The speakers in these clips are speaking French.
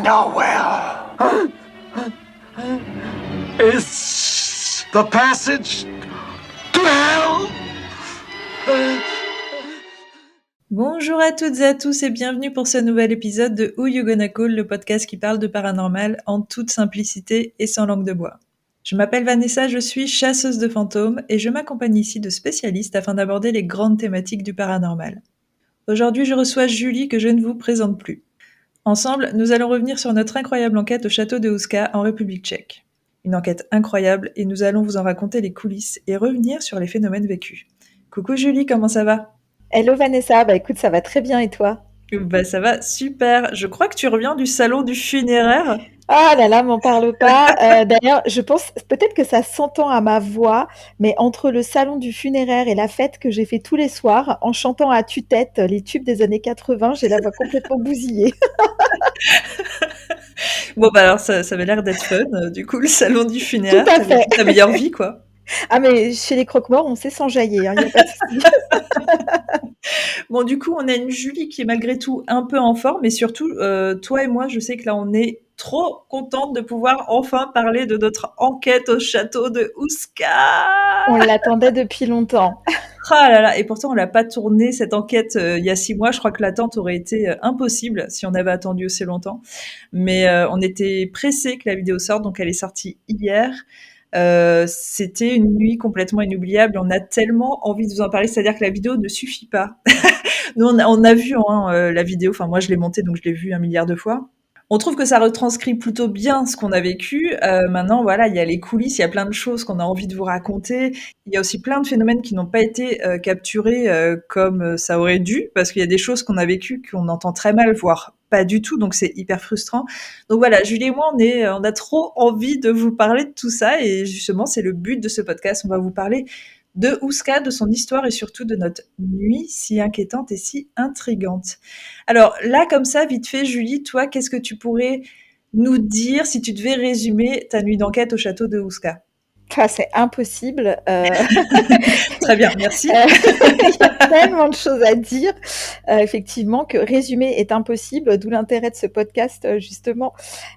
nowhere is the passage to hell. Bonjour à toutes et à tous et bienvenue pour ce nouvel épisode de Who You Gonna Call, le podcast qui parle de paranormal en toute simplicité et sans langue de bois. Je m'appelle Vanessa, je suis chasseuse de fantômes et je m'accompagne ici de spécialistes afin d'aborder les grandes thématiques du paranormal. Aujourd'hui, je reçois Julie que je ne vous présente plus. Ensemble, nous allons revenir sur notre incroyable enquête au château de Houska en République tchèque. Une enquête incroyable et nous allons vous en raconter les coulisses et revenir sur les phénomènes vécus. Coucou Julie, comment ça va ? Hello Vanessa, écoute, ça va très bien et toi ? Ça va super. Je crois que tu reviens du salon du funéraire. Ah là là, m'en parle pas. D'ailleurs, je pense peut-être que ça s'entend à ma voix, mais entre le salon du funéraire et la fête que j'ai fait tous les soirs, en chantant à tue-tête les tubes des années 80, j'ai la voix complètement bousillée. Bon alors ça avait l'air d'être fun. Du coup, le salon du funéraire, Tout à t'as vécu fait. ta meilleure vie quoi. Ah mais chez les croque-morts, on sait s'enjailler, hein, y a pas de souci. Bon, du coup, on a une Julie qui est malgré tout un peu en forme, et surtout, toi et moi, je sais que là, on est trop contente de pouvoir enfin parler de notre enquête au château de Houska. On l'attendait depuis longtemps. Ah là là, et pourtant, on l'a pas tournée, cette enquête, il y a 6 mois. Je crois que l'attente aurait été impossible si on avait attendu aussi longtemps. Mais on était pressés que la vidéo sorte, donc elle est sortie hier. C'était une nuit complètement inoubliable. On a tellement envie de vous en parler, c'est-à-dire que la vidéo ne suffit pas. Nous, on a vu la vidéo, enfin moi je l'ai montée, donc je l'ai vue 1 milliard de fois. On trouve que ça retranscrit plutôt bien ce qu'on a vécu. Maintenant, voilà, il y a les coulisses, il y a plein de choses qu'on a envie de vous raconter. Il y a aussi plein de phénomènes qui n'ont pas été capturés comme ça aurait dû, parce qu'il y a des choses qu'on a vécues qu'on entend très mal, voire pas du tout, donc c'est hyper frustrant. Donc voilà, Julie et moi, on a trop envie de vous parler de tout ça, et justement, c'est le but de ce podcast. On va vous parler de Houska, de son histoire et surtout de notre nuit si inquiétante et si intrigante. Alors là, comme ça, vite fait, Julie, toi, qu'est-ce que tu pourrais nous dire si tu devais résumer ta nuit d'enquête au château de Houska ? Ah, c'est impossible. Très bien, merci. Il y a tellement de choses à dire, effectivement, que résumer est impossible, d'où l'intérêt de ce podcast, justement.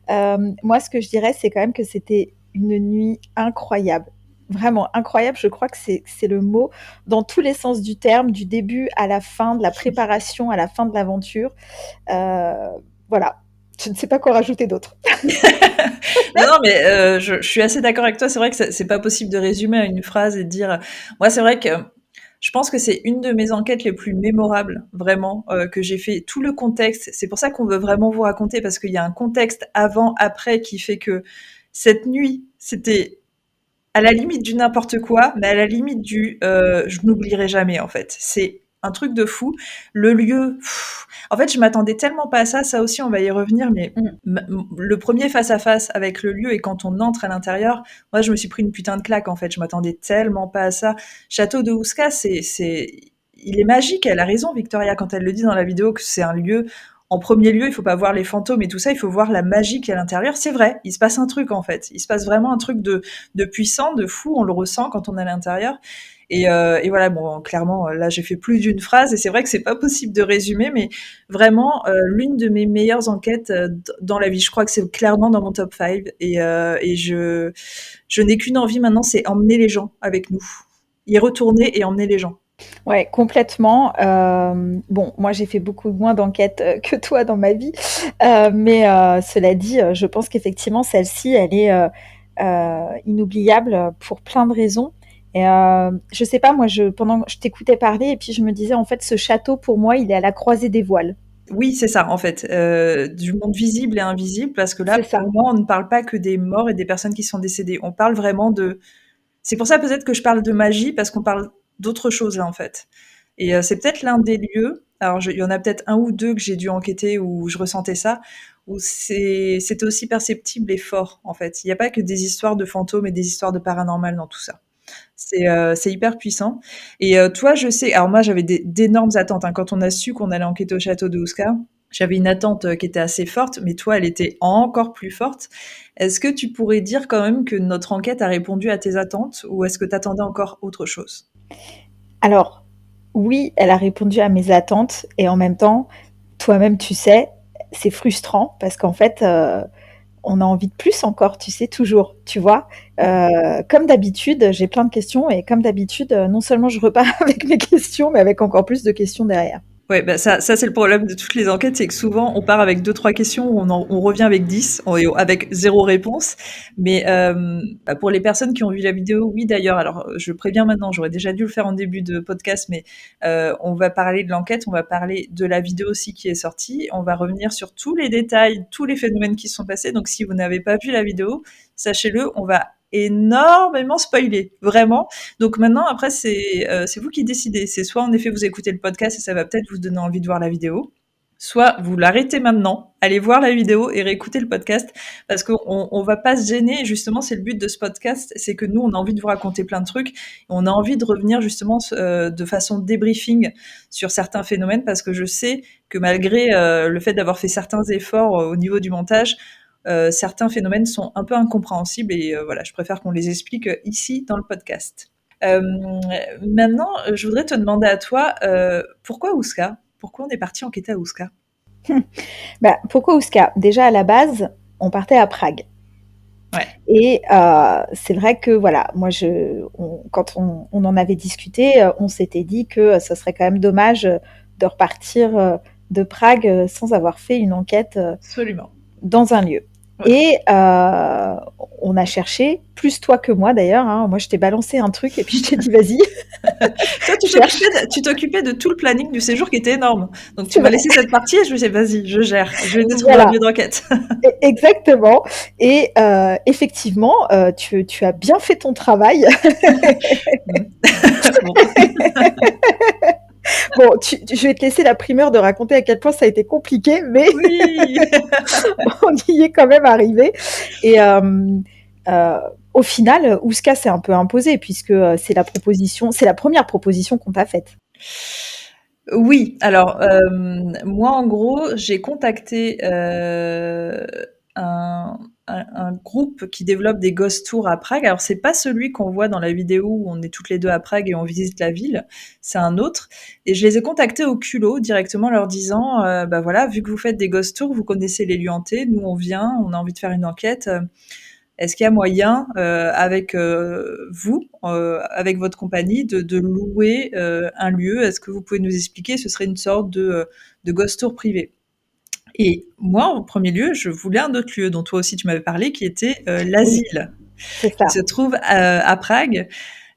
Moi, ce que je dirais, c'est quand même que c'était une nuit incroyable. Vraiment incroyable, je crois que c'est le mot, dans tous les sens du terme, du début à la fin, de la préparation à la fin de l'aventure. Voilà, je ne sais pas quoi rajouter d'autre. Non, mais je suis assez d'accord avec toi. C'est vrai que c'est pas possible de résumer à une phrase et de dire. Moi, c'est vrai que je pense que c'est une de mes enquêtes les plus mémorables, vraiment, que j'ai fait. Tout le contexte, c'est pour ça qu'on veut vraiment vous raconter, parce qu'il y a un contexte avant, après, qui fait que cette nuit, c'était à la limite du n'importe quoi, mais à la limite du je n'oublierai jamais en fait. C'est un truc de fou. Le lieu, en fait, je m'attendais tellement pas à ça. Ça aussi, on va y revenir. Mais le premier face à face avec le lieu et quand on entre à l'intérieur, moi, je me suis pris une putain de claque en fait. Je m'attendais tellement pas à ça. Château de Houska, il est magique. Elle a raison, Victoria, quand elle le dit dans la vidéo que c'est un lieu. En premier lieu, il faut pas voir les fantômes et tout ça, il faut voir la magie qu'il y a à l'intérieur. C'est vrai, il se passe un truc en fait. Il se passe vraiment un truc de puissant, de fou, on le ressent quand on est à l'intérieur. Et voilà, bon, clairement, là, j'ai fait plus d'une phrase, et c'est vrai que c'est pas possible de résumer, mais vraiment, l'une de mes meilleures enquêtes dans la vie. Je crois que c'est clairement dans mon top 5, et je n'ai qu'une envie maintenant, c'est emmener les gens avec nous. Y retourner et emmener les gens. Ouais, complètement. Bon, moi, j'ai fait beaucoup moins d'enquêtes que toi dans ma vie, mais cela dit, je pense qu'effectivement, celle-ci, elle est inoubliable pour plein de raisons. Et je sais pas, moi, pendant que je t'écoutais parler, et puis je me disais, en fait, ce château, pour moi, il est à la croisée des voiles. Oui, c'est ça, en fait, du monde visible et invisible, parce que là, C'est ça. pour moi, on ne parle pas que des morts et des personnes qui sont décédées. On parle vraiment de. C'est pour ça peut-être que je parle de magie, parce qu'on parle d'autre chose là, en fait. Et c'est peut-être l'un des lieux. Alors, il y en a peut-être un ou deux que j'ai dû enquêter où je ressentais ça, où c'était aussi perceptible et fort, en fait. Il n'y a pas que des histoires de fantômes et des histoires de paranormal dans tout ça. C'est hyper puissant. Et toi, je sais, alors moi j'avais d'énormes attentes, hein. Quand on a su qu'on allait enquêter au château de Houska, j'avais une attente qui était assez forte, mais toi, elle était encore plus forte. Est-ce que tu pourrais dire quand même que notre enquête a répondu à tes attentes, ou est-ce que tu attendais encore autre chose ? Alors, oui, elle a répondu à mes attentes, et en même temps, toi-même, tu sais, c'est frustrant parce qu'en fait, on a envie de plus encore, tu sais, toujours, tu vois. Comme d'habitude, j'ai plein de questions et comme d'habitude, non seulement je repars avec mes questions, mais avec encore plus de questions derrière. Ouais, bah ça c'est le problème de toutes les enquêtes, c'est que souvent on part avec deux trois questions, on revient avec 10, avec zéro réponse. Mais bah, pour les personnes qui ont vu la vidéo, oui d'ailleurs, alors je préviens maintenant, j'aurais déjà dû le faire en début de podcast, mais on va parler de l'enquête, on va parler de la vidéo aussi qui est sortie, on va revenir sur tous les détails, tous les phénomènes qui se sont passés. Donc si vous n'avez pas vu la vidéo, sachez-le, on va énormément spoiler, vraiment. Donc maintenant, après, c'est vous qui décidez. C'est soit en effet vous écoutez le podcast et ça va peut-être vous donner envie de voir la vidéo, soit vous l'arrêtez maintenant, allez voir la vidéo et réécoutez le podcast, parce qu'on on va pas se gêner. Et justement, c'est le but de ce podcast, c'est que nous, on a envie de vous raconter plein de trucs, et on a envie de revenir justement de façon débriefing sur certains phénomènes, parce que je sais que malgré le fait d'avoir fait certains efforts au niveau du montage, certains phénomènes sont un peu incompréhensibles et voilà, je préfère qu'on les explique ici dans le podcast. Maintenant, je voudrais te demander à toi, pourquoi Ouska? Pourquoi on est parti enquêter à Ouska? Bah, pourquoi Ouska? Déjà, à la base, on partait à Prague. Ouais. Et c'est vrai que voilà, moi, quand on en avait discuté, on s'était dit que ça serait quand même dommage de repartir de Prague sans avoir fait une enquête Absolument. dans un lieu. Ouais. Et on a cherché, plus toi que moi d'ailleurs. Hein. Moi, je t'ai balancé un truc et puis je t'ai dit vas-y. Toi, tu t'occupais de tout le planning du séjour qui était énorme. Donc tu C'est m'as vrai. laissé cette partie et je me suis dit vas-y, je gère. Je vais trouver Voilà. un lieu d'enquête. Exactement. Et effectivement, tu as bien fait ton travail. Bon. Bon, je vais te laisser la primeur de raconter à quel point ça a été compliqué, mais Oui. on y est quand même arrivé. Et au final, Ouska s'est un peu imposé puisque c'est la première proposition qu'on t'a faite. Oui, alors moi en gros, j'ai contacté un groupe qui développe des ghost tours à Prague. Alors c'est pas celui qu'on voit dans la vidéo où on est toutes les deux à Prague et on visite la ville, c'est un autre. Et je les ai contactés au culot directement, leur disant bah voilà, vu que vous faites des ghost tours, vous connaissez les lieux hantés, nous on vient, on a envie de faire une enquête. Est-ce qu'il y a moyen, avec vous, avec votre compagnie, de louer un lieu? Est-ce que vous pouvez nous expliquer? Ce serait une sorte de ghost tour privé. Et moi, en premier lieu, je voulais un autre lieu dont toi aussi tu m'avais parlé, qui était l'asile, C'est ça. qui se trouve à Prague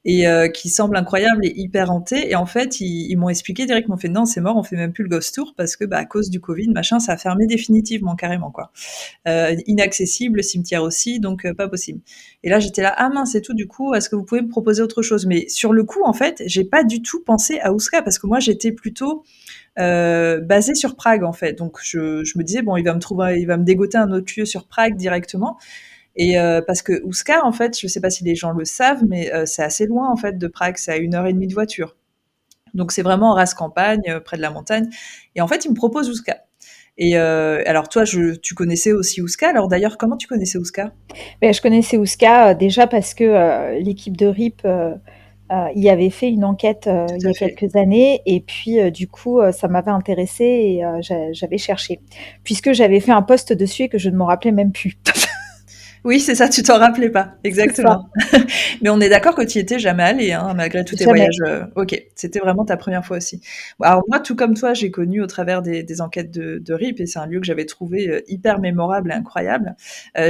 et qui semble incroyable et hyper hanté. Et en fait, ils m'ont expliqué direct, ils m'ont fait non, c'est mort, on fait même plus le ghost tour parce que bah, à cause du Covid, machin, ça a fermé définitivement, carrément quoi. Inaccessible, le cimetière aussi, donc pas possible. Et là, j'étais là, ah mince, c'est tout, du coup, est-ce que vous pouvez me proposer autre chose? Mais sur le coup, en fait, j'ai pas du tout pensé à Ouska, parce que moi, j'étais plutôt basée sur Prague, en fait. Donc, je me disais, bon, il va me dégoter un autre lieu sur Prague directement. Et parce que Ouska, en fait, je sais pas si les gens le savent, mais c'est assez loin, en fait, de Prague, c'est à 1 heure et demie de voiture. Donc, c'est vraiment en race campagne, près de la montagne. Et en fait, il me propose Ouska. Et alors toi, tu connaissais aussi Ouska. Alors d'ailleurs, comment tu connaissais Ouska? Mais je connaissais Ouska déjà parce que l'équipe de RIP y avait fait une enquête il y a quelques années et puis du coup ça m'avait intéressée et j'avais cherché. Puisque j'avais fait un post dessus et que je ne m'en rappelais même plus. Oui, c'est ça, tu t'en rappelais pas, exactement. Mais on est d'accord que tu y étais jamais allé, hein, malgré tous tes Jamais. voyages. Ok, c'était vraiment ta première fois aussi. Bon, alors moi, tout comme toi, j'ai connu au travers des enquêtes de RIP, et c'est un lieu que j'avais trouvé hyper mémorable et incroyable.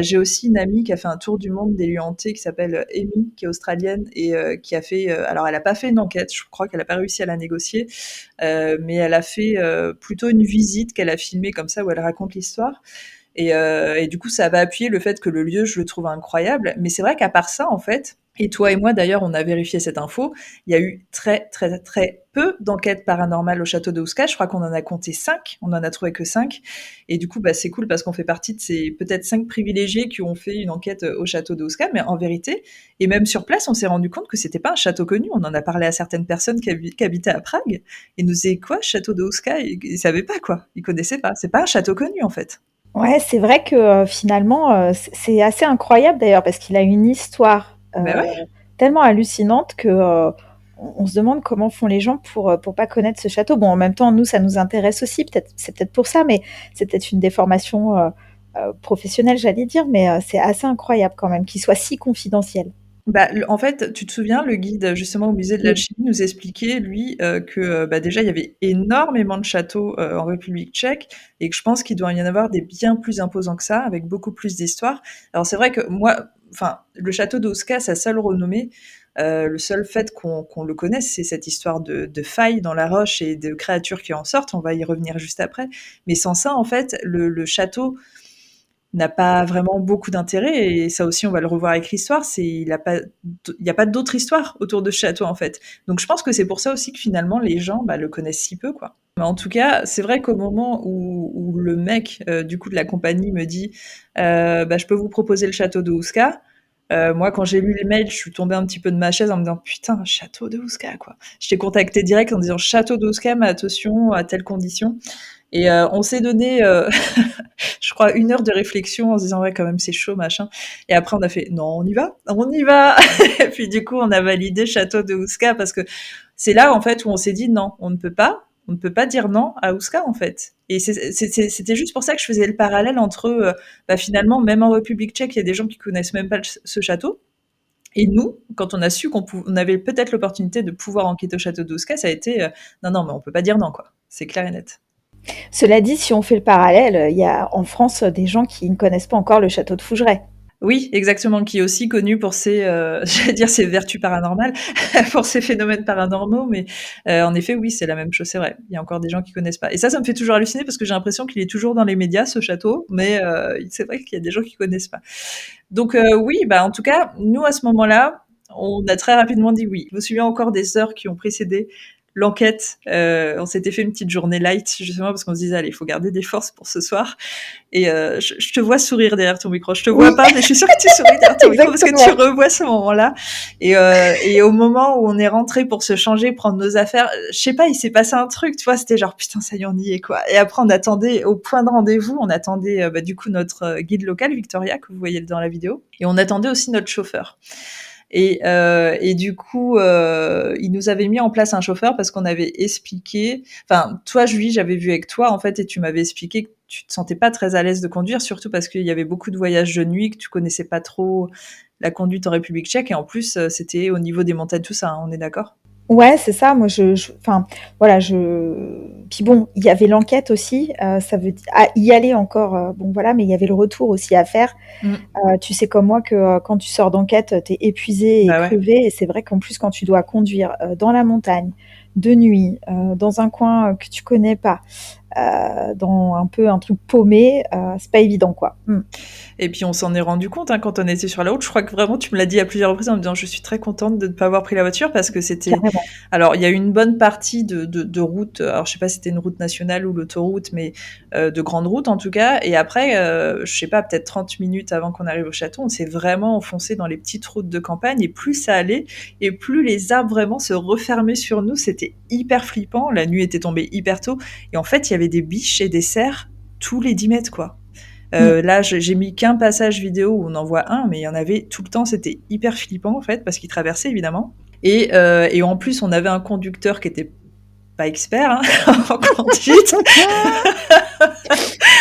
J'ai aussi une amie qui a fait un tour du monde des lieux hantés, qui s'appelle Amy, qui est australienne, et qui a fait... alors, elle a pas fait une enquête, je crois qu'elle a pas réussi à la négocier, mais elle a fait plutôt une visite qu'elle a filmée comme ça, où elle raconte l'histoire. Et du coup, ça va appuyer le fait que le lieu, je le trouve incroyable. Mais c'est vrai qu'à part ça, en fait, et toi et moi d'ailleurs, on a vérifié cette info, il y a eu très très très peu d'enquêtes paranormales au château de Ouska. Je crois qu'on en a compté 5, on en a trouvé que 5. Et du coup, bah, c'est cool parce qu'on fait partie de ces peut-être 5 privilégiés qui ont fait une enquête au château de Ouska. Mais en vérité, et même sur place, on s'est rendu compte que c'était pas un château connu. On en a parlé à certaines personnes qui habitaient à Prague et nous disaient quoi, château de Ouska? Ils savaient pas quoi, ils connaissaient pas. C'est pas un château connu en fait. Ouais, c'est vrai que finalement, c'est assez incroyable d'ailleurs parce qu'il a une histoire Bah ouais. tellement hallucinante que on se demande comment font les gens pour pas connaître ce château. Bon, en même temps, nous, ça nous intéresse aussi, c'est peut-être pour ça, mais c'est peut-être une déformation professionnelle, j'allais dire, mais c'est assez incroyable quand même qu'il soit si confidentiel. Bah, en fait, tu te souviens, le guide justement au musée de Oui. l'Alchimie nous expliquait, lui, que bah, déjà, il y avait énormément de châteaux en République tchèque et que je pense qu'il doit y en avoir des bien plus imposants que ça, avec beaucoup plus d'histoire. Alors, c'est vrai que moi, enfin, le château d'Ouska, sa seule renommée, le seul fait qu'on le connaisse, c'est cette histoire de failles dans la roche et de créatures qui en sortent. On va y revenir juste après. Mais sans ça, en fait, le château n'a pas vraiment beaucoup d'intérêt et ça aussi on va le revoir avec l'histoire, il y a pas d'autre histoire autour de ce château en fait. Donc je pense que c'est pour ça aussi que finalement les gens bah, le connaissent si peu quoi. Mais en tout cas, c'est vrai qu'au moment où le mec du coup de la compagnie me dit bah, je peux vous proposer le château de Ouska, moi quand j'ai lu les mails, je suis tombée un petit peu de ma chaise en me disant putain, château de Ouska quoi. Je t'ai contacté direct en disant château de Ouska, mais attention à telle condition. Et on s'est donné, je crois, 1 heure de réflexion en se disant ouais quand même c'est chaud machin. Et après on a fait non on y va. Et puis du coup on a validé Château de Ouska parce que c'est là en fait où on s'est dit non on ne peut pas dire non à Ouska en fait. Et c'était juste pour ça que je faisais le parallèle entre bah, finalement même en République tchèque il y a des gens qui connaissent même pas ce château. Et nous, quand on a su on avait peut-être l'opportunité de pouvoir enquêter au château d'Ouska, ça a été non, mais on peut pas dire non, quoi. C'est clair et net. Cela dit, si on fait le parallèle, il y a en France des gens qui ne connaissent pas encore le château de Fougeray. Oui, exactement, qui est aussi connu pour ses, j'allais dire ses vertus paranormales, pour ses phénomènes paranormaux, mais en effet, oui, c'est la même chose, c'est vrai. Il y a encore des gens qui connaissent pas. Et ça me fait toujours halluciner parce que j'ai l'impression qu'il est toujours dans les médias, ce château, mais c'est vrai qu'il y a des gens qui connaissent pas. Donc oui, bah en tout cas, nous à ce moment-là, on a très rapidement dit oui. Je me souviens encore des heures qui ont précédé l'enquête. On s'était fait une petite journée light justement parce qu'on se disait allez, il faut garder des forces pour ce soir. Et je te vois sourire derrière ton micro. Je te vois pas, mais je suis sûre que tu souris derrière ton micro parce que tu revois ce moment-là. Et au moment où on est rentré pour se changer, prendre nos affaires, je sais pas, il s'est passé un truc, tu vois, c'était genre putain ça y est on y est quoi. Et après on attendait au point de rendez-vous, on attendait bah, du coup notre guide local Victoria que vous voyez dans la vidéo, et on attendait aussi notre chauffeur. Et du coup, il nous avait mis en place un chauffeur parce qu'on avait expliqué. Enfin, toi, Julie, j'avais vu avec toi en fait, et tu m'avais expliqué que tu te sentais pas très à l'aise de conduire, surtout parce qu'il y avait beaucoup de voyages de nuit, que tu connaissais pas trop la conduite en République tchèque, et en plus, c'était au niveau des montagnes, tout ça. Hein, on est d'accord? Ouais, c'est ça. Moi, enfin, voilà, puis bon, il y avait l'enquête aussi. Ça veut dire y aller encore. Bon, voilà, mais il y avait le retour aussi à faire. Tu sais comme moi que quand tu sors d'enquête, t'es épuisé et Bah ouais. crevé. Et c'est vrai qu'en plus, quand tu dois conduire dans la montagne, de nuit, dans un coin que tu connais pas, dans un peu un truc paumé, c'est pas évident, quoi. Et puis on s'en est rendu compte hein, quand on était sur la route. Je crois que vraiment tu me l'as dit à plusieurs reprises en me disant je suis très contente de ne pas avoir pris la voiture parce que c'était. Carrément. Alors il y a une bonne partie de route. Alors je sais pas si c'était une route nationale ou l'autoroute, mais de grande route en tout cas. Et après, je sais pas, peut-être 30 minutes avant qu'on arrive au château, on s'est vraiment enfoncé dans les petites routes de campagne. Et plus ça allait, et plus les arbres vraiment se refermaient sur nous. C'était hyper flippant. La nuit était tombée hyper tôt. Et en fait, il y avait des biches et des cerfs tous les 10 mètres, quoi. Là, j'ai mis qu'un passage vidéo où on en voit un, mais il y en avait tout le temps. C'était hyper flippant en fait parce qu'il traversait évidemment. Et en plus, on avait un conducteur qui était pas expert hein, en conduite.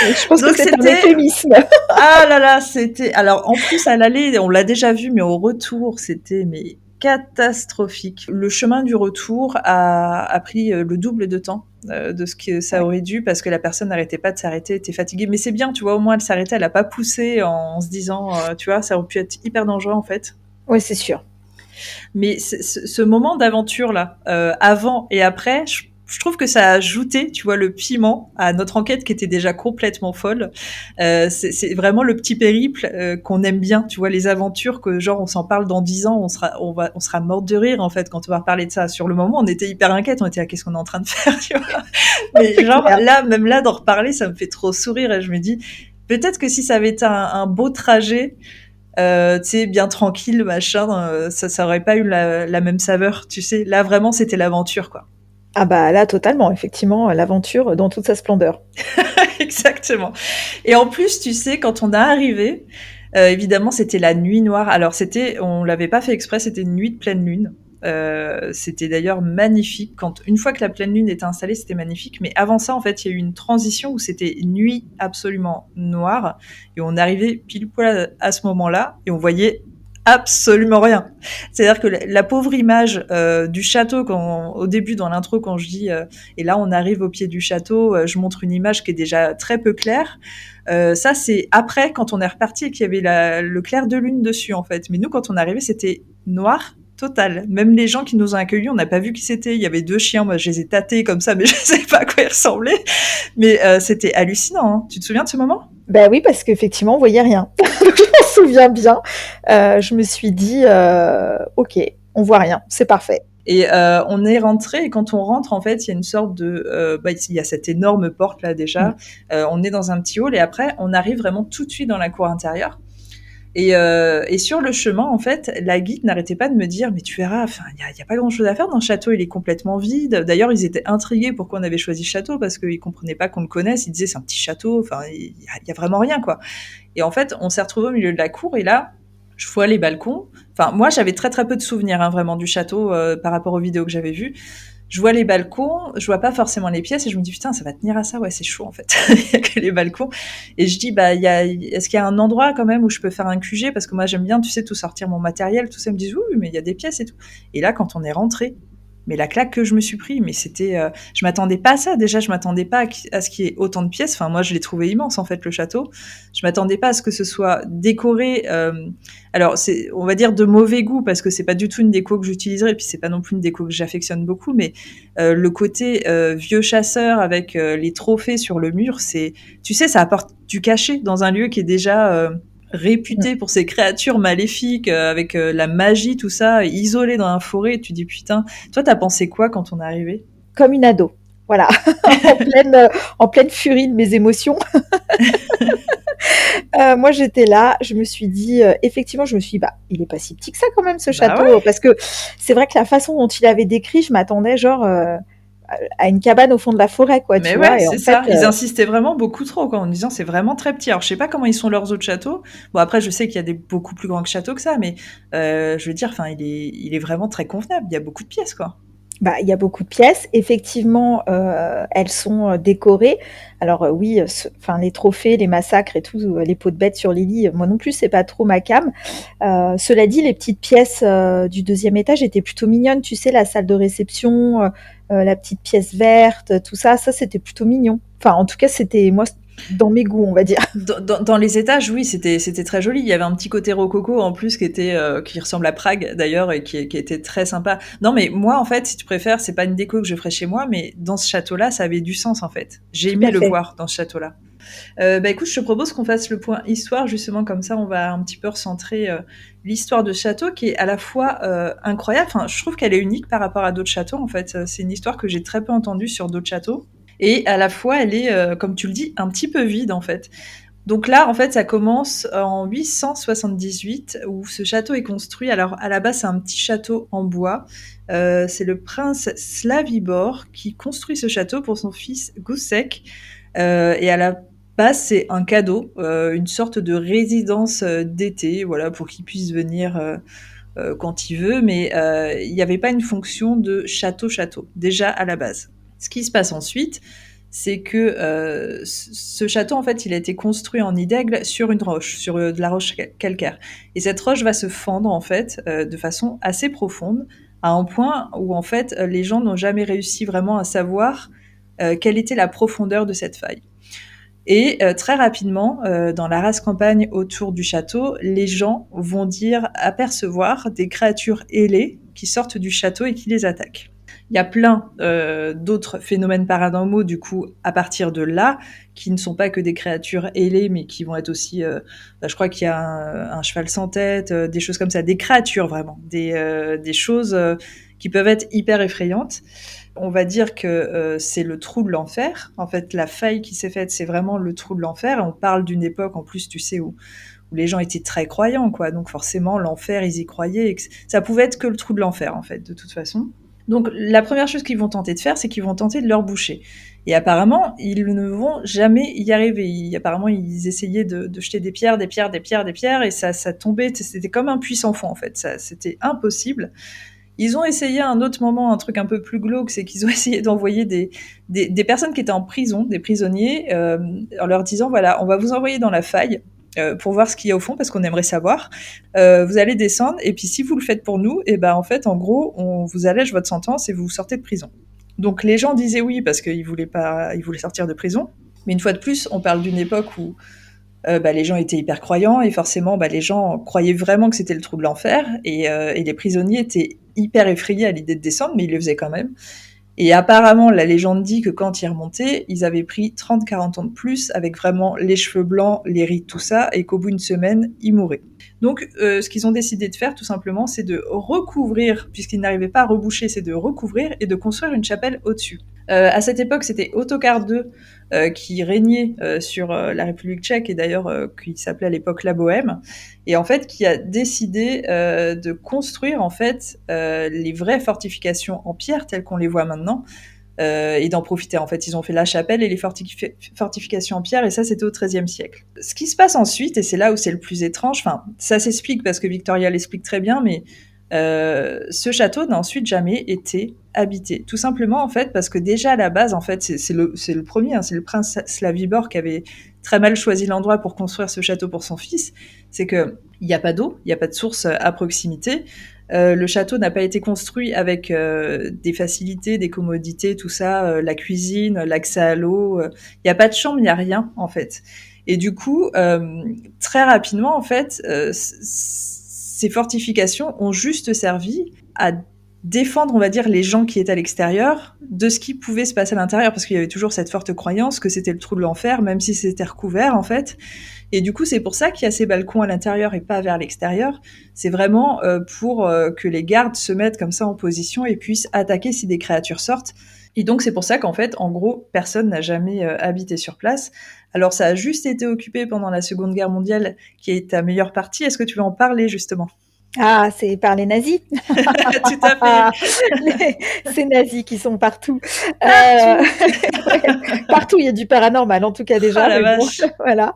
Je pense Donc que c'est un c'était euphémisme. ah là là, c'était alors en plus à l'aller, on l'a déjà vu, mais au retour, c'était mais catastrophique. Le chemin du retour a pris le double de temps de ce que ça aurait dû parce que la personne n'arrêtait pas de s'arrêter, était fatiguée. Mais c'est bien, tu vois, au moins elle s'arrêtait, elle a pas poussé en se disant, tu vois, ça aurait pu être hyper dangereux en fait. Oui, c'est sûr. Mais ce moment d'aventure là, avant et après, je trouve que ça a ajouté, tu vois, le piment à notre enquête qui était déjà complètement folle. C'est vraiment le petit périple qu'on aime bien, tu vois, les aventures que genre on s'en parle dans 10 ans, on sera mort de rire en fait quand on va reparler de ça. Sur le moment, on était hyper inquiète, on était là, qu'est-ce qu'on est en train de faire, tu vois. Mais genre là, même là d'en reparler, ça me fait trop sourire et je me dis peut-être que si ça avait été un beau trajet. Tu sais, bien tranquille, machin, ça aurait pas eu la même saveur, tu sais. Là, vraiment, c'était l'aventure, quoi. Ah bah là, totalement, effectivement, l'aventure dans toute sa splendeur. Exactement. Et en plus, tu sais, quand on est arrivé, évidemment, c'était la nuit noire. Alors, on l'avait pas fait exprès, c'était une nuit de pleine lune. C'était d'ailleurs magnifique. Une fois que la pleine lune était installée, c'était magnifique. Mais avant ça, en fait, il y a eu une transition où c'était nuit absolument noire. Et on arrivait pile poil à ce moment-là et on voyait absolument rien. C'est-à-dire que la pauvre image du château, au début dans l'intro, quand je dis et là on arrive au pied du château, je montre une image qui est déjà très peu claire. Ça c'est après quand on est reparti et qu'il y avait le clair de lune dessus en fait. Mais nous quand on est arrivé c'était noir total. Même les gens qui nous ont accueillis, on n'a pas vu qui c'était. Il y avait 2 chiens, moi je les ai tâtés comme ça, mais je ne sais pas à quoi ils ressemblaient. Mais c'était hallucinant. Hein. Tu te souviens de ce moment ? Ben oui, parce qu'effectivement, on voyait rien. Je m'en souviens bien. Je me suis dit, ok, on voit rien, c'est parfait. Et on est rentré, et quand on rentre, en fait, il y a une sorte de... il y a cette énorme porte, là, déjà. On est dans un petit hall, et après, on arrive vraiment tout de suite dans la cour intérieure. Et sur le chemin, en fait, la guide n'arrêtait pas de me dire « Mais tu verras, enfin, il y a pas grand-chose à faire dans le château, il est complètement vide. » D'ailleurs, ils étaient intrigués pourquoi on avait choisi le château, parce qu'ils comprenaient pas qu'on le connaisse. Ils disaient « C'est un petit château, enfin, il y a vraiment rien, quoi. » Et en fait, on s'est retrouvés au milieu de la cour, et là, je vois les balcons. Enfin, moi, j'avais très très peu de souvenirs, hein, vraiment, du château par rapport aux vidéos que j'avais vues. Je vois les balcons, je vois pas forcément les pièces, et je me dis putain, ça va tenir à ça, ouais, c'est chaud en fait. Il y a que les balcons. Et je dis est-ce qu'il y a un endroit quand même où je peux faire un QG, parce que moi j'aime bien, tu sais, tout sortir mon matériel, tout ça. Ils me disent oui, mais il y a des pièces et tout. Et là, quand on est rentré, mais la claque que je me suis pris, mais c'était, je m'attendais pas à ça. Déjà, je m'attendais pas à ce qu'il y ait autant de pièces. Enfin, moi, je l'ai trouvé immense en fait le château. Je m'attendais pas à ce que ce soit décoré. Alors, c'est, on va dire, de mauvais goût, parce que c'est pas du tout une déco que j'utiliserais, et puis c'est pas non plus une déco que j'affectionne beaucoup, mais le côté vieux chasseur avec les trophées sur le mur, c'est, tu sais, ça apporte du cachet dans un lieu qui est déjà réputé pour ses créatures maléfiques, avec la magie, tout ça, isolé dans la forêt. Et tu dis putain, toi t'as pensé quoi quand on est arrivé ? Comme une ado, voilà, en pleine furie de mes émotions. Moi, j'étais là, je me suis dit, effectivement, je me suis dit, il est pas si petit que ça quand même, ce château. Ouais. Parce que c'est vrai que la façon dont il avait décrit, je m'attendais genre à une cabane au fond de la forêt, quoi, Mais tu ouais, vois. Et c'est ça. Ils insistaient vraiment beaucoup trop, quoi, en disant c'est vraiment très petit. Alors, je sais pas comment ils sont leurs autres châteaux. Bon, après, je sais qu'il y a des beaucoup plus grands châteaux que ça, mais je veux dire, enfin, il est vraiment très convenable. Il y a beaucoup de pièces, quoi. Il y a beaucoup de pièces. Effectivement, elles sont décorées. Alors oui, les trophées, les massacres et tout, les peaux de bêtes sur les lits, moi non plus, c'est pas trop ma came. Cela dit, les petites pièces du 2e étage étaient plutôt mignonnes. Tu sais, la salle de réception, la petite pièce verte, tout ça, c'était plutôt mignon. Enfin, en tout cas, c'était moi dans mes goûts, on va dire. Dans les étages, oui, c'était très joli. Il y avait un petit côté rococo en plus qui ressemble à Prague d'ailleurs, et qui était très sympa. Non, mais moi, en fait, si tu préfères, c'est pas une déco que je ferais chez moi, mais dans ce château-là, ça avait du sens en fait. J'ai aimé le voir dans ce château-là. Écoute, je te propose qu'on fasse le point histoire, justement, comme ça on va un petit peu recentrer l'histoire de ce château, qui est à la fois incroyable. Enfin, je trouve qu'elle est unique par rapport à d'autres châteaux en fait. C'est une histoire que j'ai très peu entendue sur d'autres châteaux. Et à la fois, elle est, comme tu le dis, un petit peu vide, en fait. Donc là, en fait, ça commence en 878, où ce château est construit. Alors, à la base, c'est un petit château en bois. C'est le prince Slavibor qui construit ce château pour son fils Gusek. Et à la base, c'est un cadeau, une sorte de résidence d'été, voilà, pour qu'il puisse venir quand il veut. Mais il n'y avait pas une fonction de château-château, déjà à la base. Ce qui se passe ensuite, c'est que ce château, en fait, il a été construit en nid d'aigle sur une roche, sur de la roche calcaire. Et cette roche va se fendre, en fait, de façon assez profonde, à un point où, en fait, les gens n'ont jamais réussi vraiment à savoir quelle était la profondeur de cette faille. Et très rapidement, dans la rase campagne autour du château, les gens vont apercevoir des créatures ailées qui sortent du château et qui les attaquent. Il y a plein d'autres phénomènes paranormaux, du coup, à partir de là, qui ne sont pas que des créatures ailées, mais qui vont être aussi... je crois qu'il y a un cheval sans tête, des choses comme ça, des créatures vraiment, des choses qui peuvent être hyper effrayantes. On va dire que c'est le trou de l'enfer. En fait, la faille qui s'est faite, c'est vraiment le trou de l'enfer. On parle d'une époque, en plus, tu sais, où les gens étaient très croyants, quoi. Donc forcément, l'enfer, ils y croyaient. Et ça pouvait être que le trou de l'enfer, en fait, de toute façon. Donc la première chose qu'ils vont tenter de faire, c'est qu'ils vont tenter de leur boucher. Et apparemment, ils ne vont jamais y arriver. Apparemment, ils essayaient de jeter des pierres, et ça tombait. C'était comme un puits sans fond, en fait. C'était impossible. Ils ont essayé à un autre moment un truc un peu plus glauque, c'est qu'ils ont essayé d'envoyer des personnes qui étaient en prison, des prisonniers, en leur disant, voilà, on va vous envoyer dans la faille pour voir ce qu'il y a au fond, parce qu'on aimerait savoir. Vous allez descendre, et puis si vous le faites pour nous, et ben en fait, en gros, on vous allège votre sentence et vous sortez de prison. Donc les gens disaient oui parce qu'ils voulaient sortir de prison. Mais une fois de plus, on parle d'une époque où les gens étaient hyper croyants et forcément les gens croyaient vraiment que c'était le trou de l'enfer et les prisonniers étaient hyper effrayés à l'idée de descendre, mais ils le faisaient quand même. Et apparemment, la légende dit que quand ils remontaient, ils avaient pris 30-40 ans de plus avec vraiment les cheveux blancs, les rides, tout ça, et qu'au bout d'une semaine, ils mouraient. Donc, ce qu'ils ont décidé de faire, tout simplement, c'est de recouvrir, puisqu'ils n'arrivaient pas à reboucher, c'est de recouvrir et de construire une chapelle au-dessus. À cette époque, c'était Ottokar II qui régnait sur la République tchèque et d'ailleurs qui s'appelait à l'époque la Bohème, et en fait qui a décidé de construire en fait les vraies fortifications en pierre telles qu'on les voit maintenant. Et d'en profiter. En fait, ils ont fait la chapelle et les fortifications en pierre, et ça, c'était au XIIIe siècle. Ce qui se passe ensuite, et c'est là où c'est le plus étrange, enfin, ça s'explique parce que Victoria l'explique très bien, mais ce château n'a ensuite jamais été habité. Tout simplement, en fait, parce que déjà à la base, en fait, c'est le premier, hein, c'est le prince Slavibor qui avait très mal choisi l'endroit pour construire ce château pour son fils. C'est que il n'y a pas d'eau, il n'y a pas de source à proximité. Le château n'a pas été construit avec des facilités, des commodités, tout ça, la cuisine, l'accès à l'eau. Il n'y a pas de chambre, il n'y a rien en fait. Et du coup, très rapidement, en fait, ces fortifications ont juste servi à défendre, on va dire, les gens qui étaient à l'extérieur de ce qui pouvait se passer à l'intérieur, parce qu'il y avait toujours cette forte croyance que c'était le trou de l'enfer, même si c'était recouvert en fait. Et du coup, c'est pour ça qu'il y a ces balcons à l'intérieur et pas vers l'extérieur. C'est vraiment pour que les gardes se mettent comme ça en position et puissent attaquer si des créatures sortent. Et donc, c'est pour ça qu'en fait, en gros, personne n'a jamais habité sur place. Alors, ça a juste été occupé pendant la Seconde Guerre mondiale, qui est ta meilleure partie. Est-ce que tu veux en parler, justement ? Ah, c'est par les nazis. Tout à fait. Ces nazis qui sont partout. Partout. Partout, il y a du paranormal, en tout cas déjà. Ah la mais bon, vache. voilà.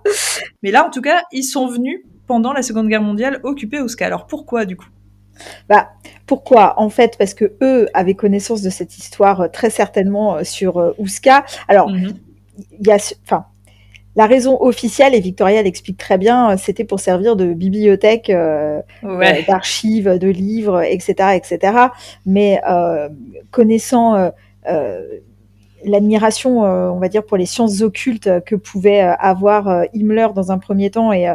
Mais là, en tout cas, ils sont venus pendant la Seconde Guerre mondiale occuper Osca. Alors pourquoi, du coup ? Pourquoi ? En fait, parce que eux avaient connaissance de cette histoire très certainement sur Ouska. Alors, il y a, la raison officielle, et Victoria l'explique très bien, c'était pour servir de bibliothèque, d'archives, de livres, etc., etc. Mais connaissant l'admiration, on va dire, pour les sciences occultes que pouvait avoir Himmler dans un premier temps et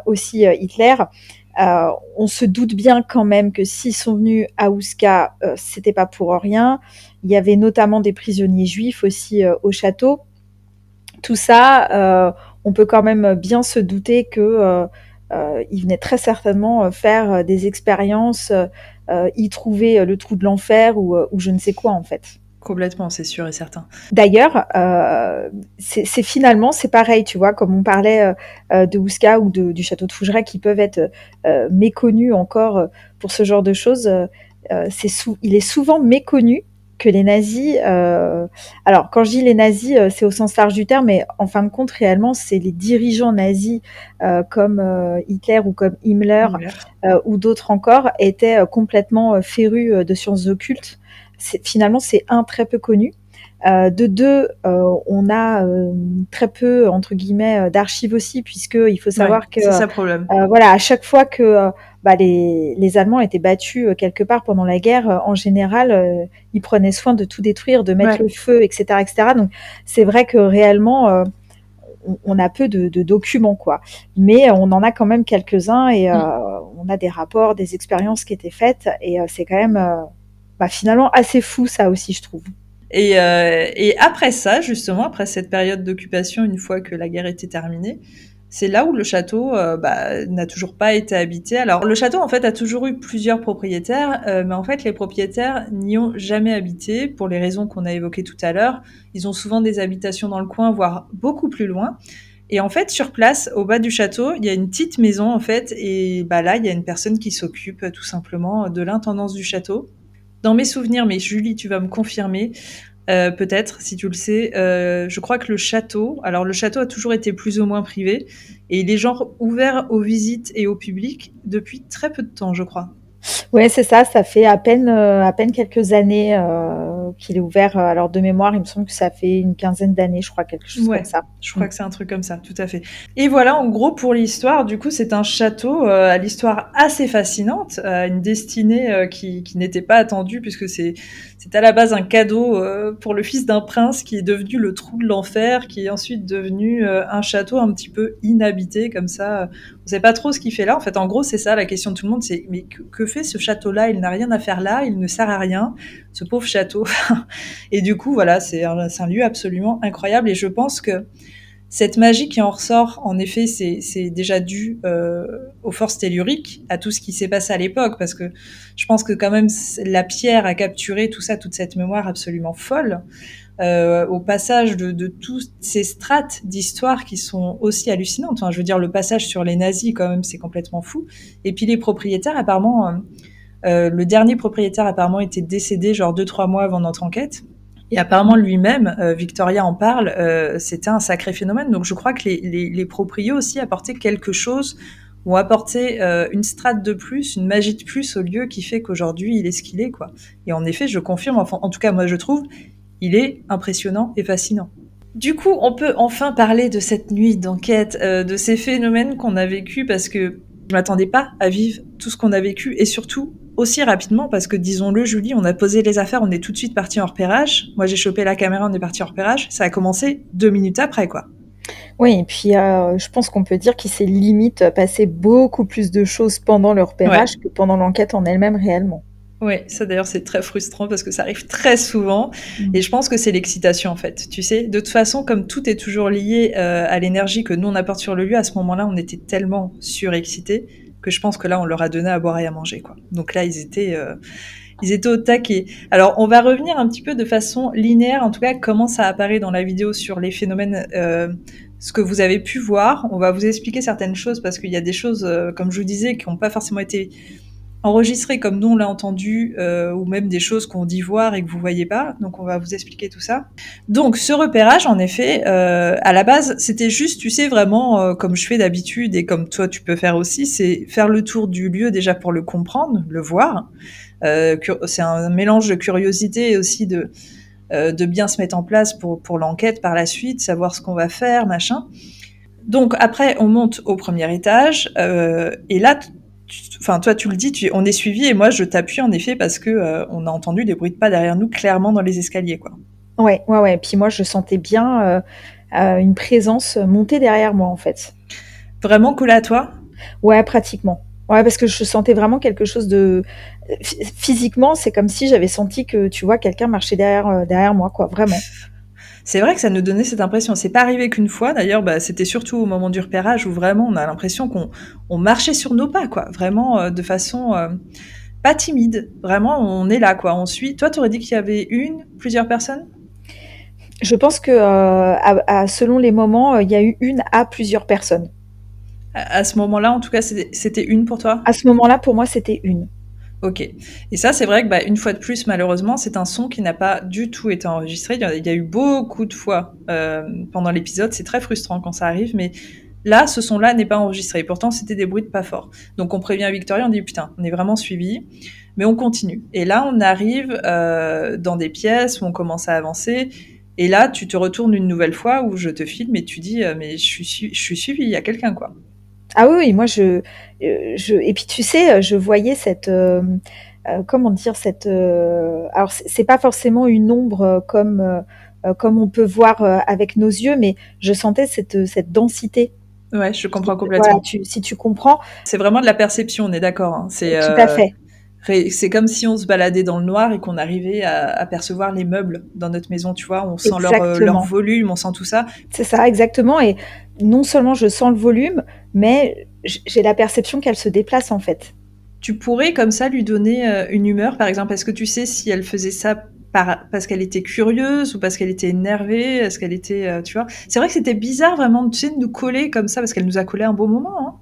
aussi Hitler, on se doute bien quand même que s'ils sont venus à Ouska, c'était pas pour rien. Il y avait notamment des prisonniers juifs aussi au château. Tout ça, on peut quand même bien se douter que ils venaient très certainement faire des expériences, y trouver le trou de l'enfer ou je ne sais quoi en fait. Complètement, c'est sûr et certain. D'ailleurs, c'est finalement, c'est pareil, tu vois, comme on parlait de Ouska ou du château de Fougeray qui peuvent être méconnus encore pour ce genre de choses. Il est souvent méconnu que les nazis, alors quand je dis les nazis, c'est au sens large du terme, mais en fin de compte, réellement, c'est les dirigeants nazis comme Hitler ou comme Himmler ou d'autres encore, étaient complètement férus de sciences occultes. Finalement, c'est très peu connu. De deux, on a très peu, entre guillemets, d'archives aussi, puisqu'il faut savoir que c'est ça le problème. voilà, à chaque fois que les Allemands étaient battus quelque part pendant la guerre, en général, ils prenaient soin de tout détruire, de mettre le feu, etc., etc. Donc, c'est vrai que réellement, on a peu de documents, quoi. Mais on en a quand même quelques-uns et on a des rapports, des expériences qui étaient faites et c'est quand même finalement assez fou, ça aussi, je trouve. Et après ça, justement, après cette période d'occupation, une fois que la guerre était terminée, c'est là où le château n'a toujours pas été habité. Alors, le château, en fait, a toujours eu plusieurs propriétaires, mais en fait, les propriétaires n'y ont jamais habité pour les raisons qu'on a évoquées tout à l'heure. Ils ont souvent des habitations dans le coin, voire beaucoup plus loin. Et en fait, sur place, au bas du château, il y a une petite maison, en fait, et là, il y a une personne qui s'occupe tout simplement de l'intendance du château. Dans mes souvenirs, mais Julie, tu vas me confirmer, peut-être, si tu le sais, je crois que le château a toujours été plus ou moins privé, et il est genre ouvert aux visites et au public depuis très peu de temps, je crois. Ouais, c'est ça, ça fait à peine quelques années, qu'il est ouvert, alors de mémoire, il me semble que ça fait une quinzaine d'années, je crois, quelque chose comme Ouais, ça. je Mmh. crois que c'est un truc comme ça, tout à fait. Et voilà, en gros, pour l'histoire, du coup, c'est un château à l'histoire assez fascinante, à une destinée qui n'était pas attendue, puisque c'est à la base un cadeau pour le fils d'un prince qui est devenu le trou de l'enfer, qui est ensuite devenu un château un petit peu inhabité, comme ça. On sait pas trop ce qu'il fait là. En fait, en gros, c'est ça la question de tout le monde, c'est mais que fait ce château-là? Il n'a rien à faire là, il ne sert à rien, ce pauvre château. Et du coup, voilà, c'est un lieu absolument incroyable. Et je pense que cette magie qui en ressort, en effet, c'est déjà dû aux forces telluriques, à tout ce qui s'est passé à l'époque, parce que je pense que quand même la pierre a capturé tout ça, toute cette mémoire absolument folle, au passage de toutes ces strates d'histoire qui sont aussi hallucinantes. Enfin, je veux dire, le passage sur les nazis, quand même, c'est complètement fou. Et puis les propriétaires, apparemment, le dernier propriétaire apparemment était décédé genre 2-3 mois avant notre enquête. Et apparemment lui-même, Victoria en parle, c'était un sacré phénomène. Donc je crois que les proprios aussi apportaient quelque chose, ou apporté une strate de plus, une magie de plus au lieu qui fait qu'aujourd'hui il est ce qu'il est, quoi. Et en effet, je confirme, enfin, en tout cas moi je trouve, il est impressionnant et fascinant. Du coup, on peut enfin parler de cette nuit d'enquête, de ces phénomènes qu'on a vécus, parce que je m'attendais pas à vivre tout ce qu'on a vécu, et surtout aussi rapidement, parce que disons-le, Julie, on a posé les affaires, on est tout de suite parti en repérage. Moi, j'ai chopé la caméra, on est parti en repérage. Ça a commencé 2 minutes après, quoi. Oui et puis, je pense qu'on peut dire qu'il s'est limite passé beaucoup plus de choses pendant le Ouais. repérage que pendant l'enquête en elle-même réellement. Ouais, ça d'ailleurs c'est très frustrant parce que ça arrive très souvent Mmh. et je pense que c'est l'excitation en fait. Tu sais, de toute façon, comme tout est toujours lié à l'énergie que nous on apporte sur le lieu, à ce moment-là, on était tellement surexcités que je pense que là on leur a donné à boire et à manger, quoi. Donc là ils étaient au taquet. Alors on va revenir un petit peu de façon linéaire, en tout cas comment ça apparaît dans la vidéo sur les phénomènes. Ce que vous avez pu voir, on va vous expliquer certaines choses parce qu'il y a des choses, comme je vous disais, qui n'ont pas forcément été enregistré comme nous on l'a entendu, ou même des choses qu'on dit voir et que vous voyez pas. Donc on va vous expliquer tout ça. Donc ce repérage, en effet, à la base, c'était juste, tu sais, vraiment comme je fais d'habitude et comme toi tu peux faire aussi, c'est faire le tour du lieu déjà pour le comprendre, le voir. C'est un mélange de curiosité et aussi de bien se mettre en place pour l'enquête par la suite, savoir ce qu'on va faire, machin. Donc après, on monte au premier étage, et là, enfin toi tu le dis, on est suivi et moi je t'appuie en effet parce que on a entendu des bruits de pas derrière nous clairement dans les escaliers, quoi. Ouais, ouais, ouais, puis moi je sentais bien, une présence monter derrière moi, en fait. Vraiment collé à toi? Ouais, pratiquement. Ouais, parce que je sentais vraiment quelque chose de physiquement, c'est comme si j'avais senti que, tu vois, quelqu'un marchait derrière moi, quoi, vraiment. C'est vrai que ça nous donnait cette impression. C'est pas arrivé qu'une fois d'ailleurs, bah, c'était surtout au moment du repérage où vraiment on a l'impression qu'on marchait sur nos pas, quoi. Vraiment de façon pas timide. Vraiment, on est là, quoi. On suit. Toi, t'aurais dit qu'il y avait plusieurs personnes? Je pense que, selon les moments, il y a eu une à plusieurs personnes. À ce moment-là, en tout cas, c'était une pour toi? À ce moment-là, pour moi, c'était une. Ok. Et ça, c'est vrai que, bah, une fois de plus, malheureusement, c'est un son qui n'a pas du tout été enregistré. Il y a eu beaucoup de fois pendant l'épisode. C'est très frustrant quand ça arrive, mais là, ce son-là n'est pas enregistré. Pourtant, c'était des bruits de pas forts. Donc, on prévient Victoria, on dit putain, on est vraiment suivi, mais on continue. Et là, on arrive dans des pièces où on commence à avancer. Et là, tu te retournes une nouvelle fois où je te filme et tu dis mais je suis suivi, il y a quelqu'un, quoi. Ah oui, oui, moi et puis tu sais, je voyais cette, comment dire? Cette, alors c'est pas forcément une ombre, comme on peut voir, avec nos yeux, mais je sentais cette densité. Ouais, je comprends Voilà, complètement. si tu comprends? C'est vraiment de la perception, on est d'accord, hein. Tout à fait. C'est comme si on se baladait dans le noir et qu'on arrivait à percevoir les meubles dans notre maison, tu vois. On sent leur Exactement. volume, on sent tout ça. C'est ça, exactement et non seulement je sens le volume, mais j'ai la perception qu'elle se déplace, en fait. Tu pourrais comme ça lui donner une humeur, par exemple. Est-ce que tu sais si elle faisait ça parce qu'elle était curieuse ou parce qu'elle était énervée? Est-ce qu'elle était, tu vois? C'est vrai que c'était bizarre vraiment, tu sais, de nous coller comme ça parce qu'elle nous a collé un beau moment, hein.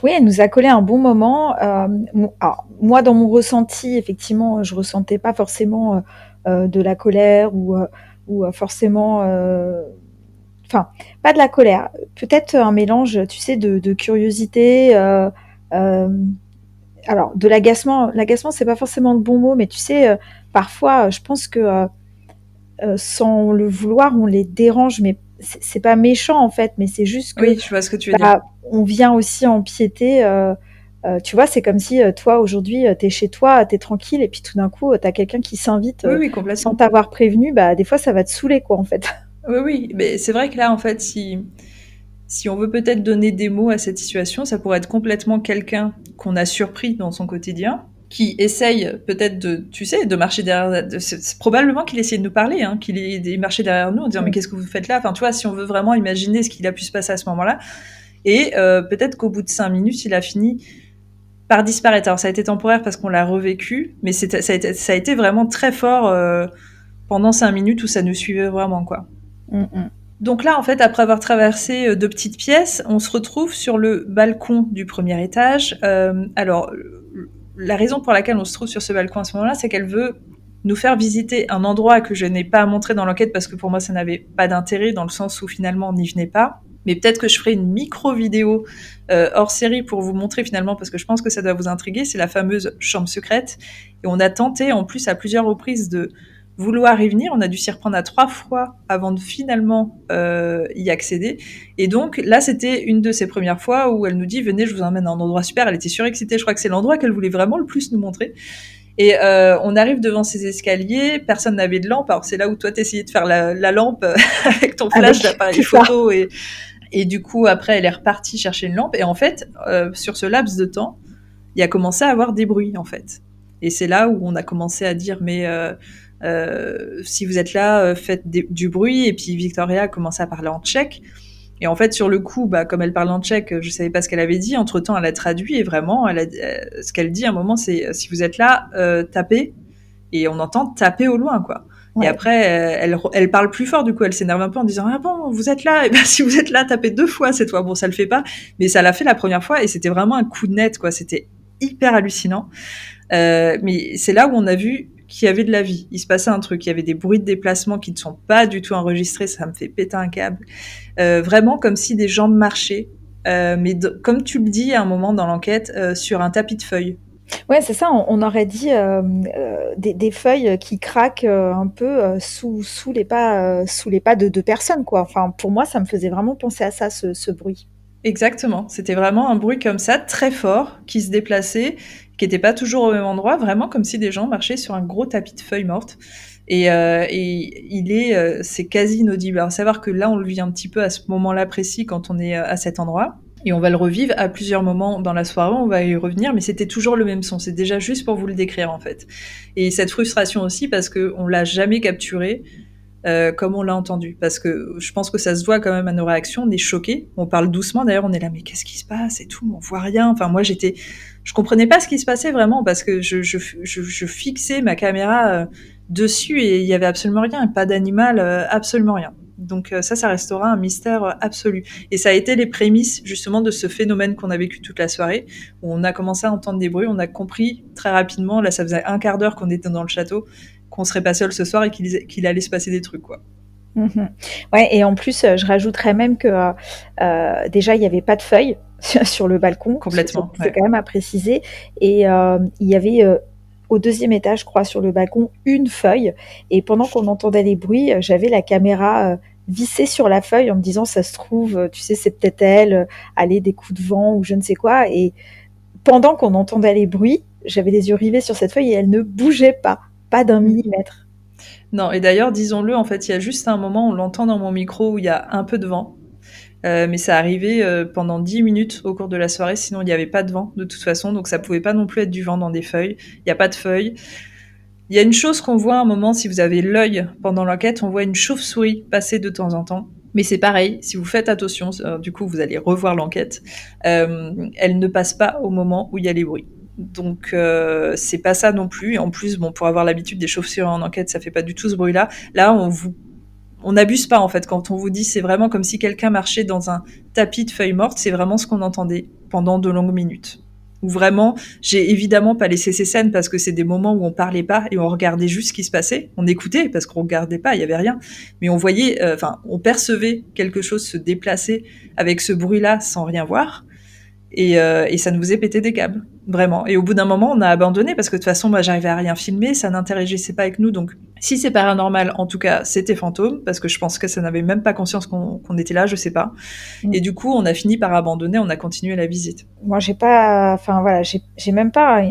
Oui, elle nous a collé un bon moment, alors moi, dans mon ressenti, effectivement, je ressentais pas forcément, de la colère ou forcément, enfin, pas de la colère, peut-être un mélange, tu sais, de curiosité, hem alors de l'agacement, c'est pas forcément le bon mot, mais tu sais, parfois, je pense que sans le vouloir, on les dérange, mais c'est pas méchant en fait, mais c'est juste que Oui, je vois ce que tu veux dire. on vient aussi empiéter. Tu vois, c'est comme si toi aujourd'hui t'es chez toi, t'es tranquille, et puis tout d'un coup t'as quelqu'un qui s'invite Oui, oui, sans complètement. t'avoir prévenu. Bah des fois ça va te saouler quoi en fait. Oui, oui, mais c'est vrai que là, en fait, si on veut peut-être donner des mots à cette situation, ça pourrait être complètement quelqu'un qu'on a surpris dans son quotidien, qui essaye peut-être tu sais, de marcher derrière. C'est probablement qu'il essaye de nous parler, hein, qu'il est marché derrière nous en disant mais qu'est-ce que vous faites là. Enfin, tu vois, si on veut vraiment imaginer ce qu'il a pu se passer à ce moment-là, et peut-être qu'au bout de 5 minutes, il a fini par disparaître. Alors ça a été temporaire parce qu'on l'a revécu, mais ça a été vraiment très fort pendant 5 minutes où ça nous suivait vraiment, quoi. Donc là, en fait, après avoir traversé 2 petites pièces, on se retrouve sur le balcon du premier étage. Alors, la raison pour laquelle on se trouve sur ce balcon à ce moment-là, c'est qu'elle veut nous faire visiter un endroit que je n'ai pas montré dans l'enquête parce que pour moi, ça n'avait pas d'intérêt dans le sens où finalement, on n'y venait pas. Mais peut-être que je ferai une micro-vidéo hors série pour vous montrer finalement, parce que je pense que ça doit vous intriguer. C'est la fameuse chambre secrète. Et on a tenté, en plus, à plusieurs reprises de vouloir y venir. On a dû s'y reprendre à 3 fois avant de finalement y accéder. Et donc là, c'était une de ces premières fois où elle nous dit « Venez, je vous emmène à un endroit super ». Elle était surexcitée. Je crois que c'est l'endroit qu'elle voulait vraiment le plus nous montrer. Et on arrive devant ces escaliers, personne n'avait de lampe. Alors c'est là où toi t'essayais de faire la lampe avec ton flash d'appareil photo. Et du coup, après, elle est repartie chercher une lampe. Et en fait, sur ce laps de temps, il a commencé à avoir des bruits, en fait. Et c'est là où on a commencé à dire, mais si vous êtes là, faites du bruit. Et puis Victoria a commencé à parler en tchèque. Et en fait, sur le coup, comme elle parle en tchèque, je savais pas ce qu'elle avait dit. Entre-temps, elle a traduit et vraiment, ce qu'elle dit à un moment, c'est si vous êtes là, tapez. Et on entend taper au loin, quoi. Ouais. Et après, elle parle plus fort, du coup, elle s'énerve un peu en disant « Ah bon, vous êtes là ?» Et ben, si vous êtes là, tapez 2 fois cette fois. Bon, ça le fait pas, mais ça l'a fait la première fois et c'était vraiment un coup de net, quoi. C'était hyper hallucinant. Mais c'est là où on a vu qu'il y avait de la vie. Il se passait un truc. Il y avait des bruits de déplacement qui ne sont pas du tout enregistrés. Ça me fait péter un câble. Vraiment comme si des gens marchaient. Mais comme tu le dis à un moment dans l'enquête, sur un tapis de feuilles. Ouais, c'est ça, on aurait dit des feuilles qui craquent un peu sous les pas de 2 personnes, quoi. Enfin, pour moi, ça me faisait vraiment penser à ça, ce bruit. Exactement, c'était vraiment un bruit comme ça, très fort, qui se déplaçait, qui n'était pas toujours au même endroit, vraiment comme si des gens marchaient sur un gros tapis de feuilles mortes. Et c'est quasi inaudible. Alors, savoir que là, on le vit un petit peu à ce moment-là précis quand on est à cet endroit. Et on va le revivre à plusieurs moments dans la soirée, on va y revenir, mais c'était toujours le même son. C'est déjà juste pour vous le décrire, en fait. Et cette frustration aussi, parce qu'on l'a jamais capturé comme on l'a entendu. Parce que je pense que ça se voit quand même à nos réactions, on est choqués. On parle doucement, d'ailleurs, on est là, mais qu'est-ce qui se passe et tout, on voit rien. Enfin, moi, je comprenais pas ce qui se passait vraiment, parce que je fixais ma caméra dessus et il y avait absolument rien, pas d'animal, absolument rien. Donc ça restera un mystère absolu. Et ça a été les prémices justement de ce phénomène qu'on a vécu toute la soirée, où on a commencé à entendre des bruits, on a compris très rapidement, là ça faisait un quart d'heure qu'on était dans le château, qu'on serait pas seul ce soir et qu'il allait se passer des trucs, quoi. Ouais, et en plus, je rajouterais même que déjà, il n'y avait pas de feuilles sur le balcon. Complètement. C'est quand même à préciser. Et il y avait au 2e étage, je crois, sur le balcon, une feuille. Et pendant qu'on entendait les bruits, j'avais la caméra vissée sur la feuille en me disant, ça se trouve, tu sais, c'est peut-être elle, aller des coups de vent ou je ne sais quoi. Et pendant qu'on entendait les bruits, j'avais les yeux rivés sur cette feuille et elle ne bougeait pas d'un millimètre. Non, et d'ailleurs, disons-le, en fait, il y a juste un moment, on l'entend dans mon micro, où il y a un peu de vent. Mais ça arrivait pendant 10 minutes au cours de la soirée, sinon il n'y avait pas de vent de toute façon, donc ça pouvait pas non plus être du vent dans des feuilles. Il n'y a pas de feuilles. Il y a une chose qu'on voit à un moment, si vous avez l'œil pendant l'enquête, on voit une chauve-souris passer de temps en temps. Mais c'est pareil, si vous faites attention, du coup vous allez revoir l'enquête, elle ne passe pas au moment où il y a les bruits. Donc c'est pas ça non plus. Et en plus, bon, pour avoir l'habitude des chauves-souris en enquête, ça fait pas du tout ce bruit-là. Là, on n'abuse pas en fait quand on vous dit c'est vraiment comme si quelqu'un marchait dans un tapis de feuilles mortes, c'est vraiment ce qu'on entendait pendant de longues minutes. Où vraiment, j'ai évidemment pas laissé ces scènes parce que c'est des moments où on parlait pas et on regardait juste ce qui se passait. On écoutait parce qu'on regardait pas, il y avait rien. Mais on voyait, on percevait quelque chose se déplacer avec ce bruit-là sans rien voir. Et ça nous faisait péter des câbles, vraiment. Et au bout d'un moment, on a abandonné parce que de toute façon, moi, j'arrivais à rien filmer, ça n'interagissait pas avec nous. Donc, si c'est paranormal, en tout cas, c'était fantôme parce que je pense que ça n'avait même pas conscience qu'on était là, je sais pas. Et du coup, on a fini par abandonner, on a continué la visite. Moi, j'ai pas, enfin voilà, j'ai même pas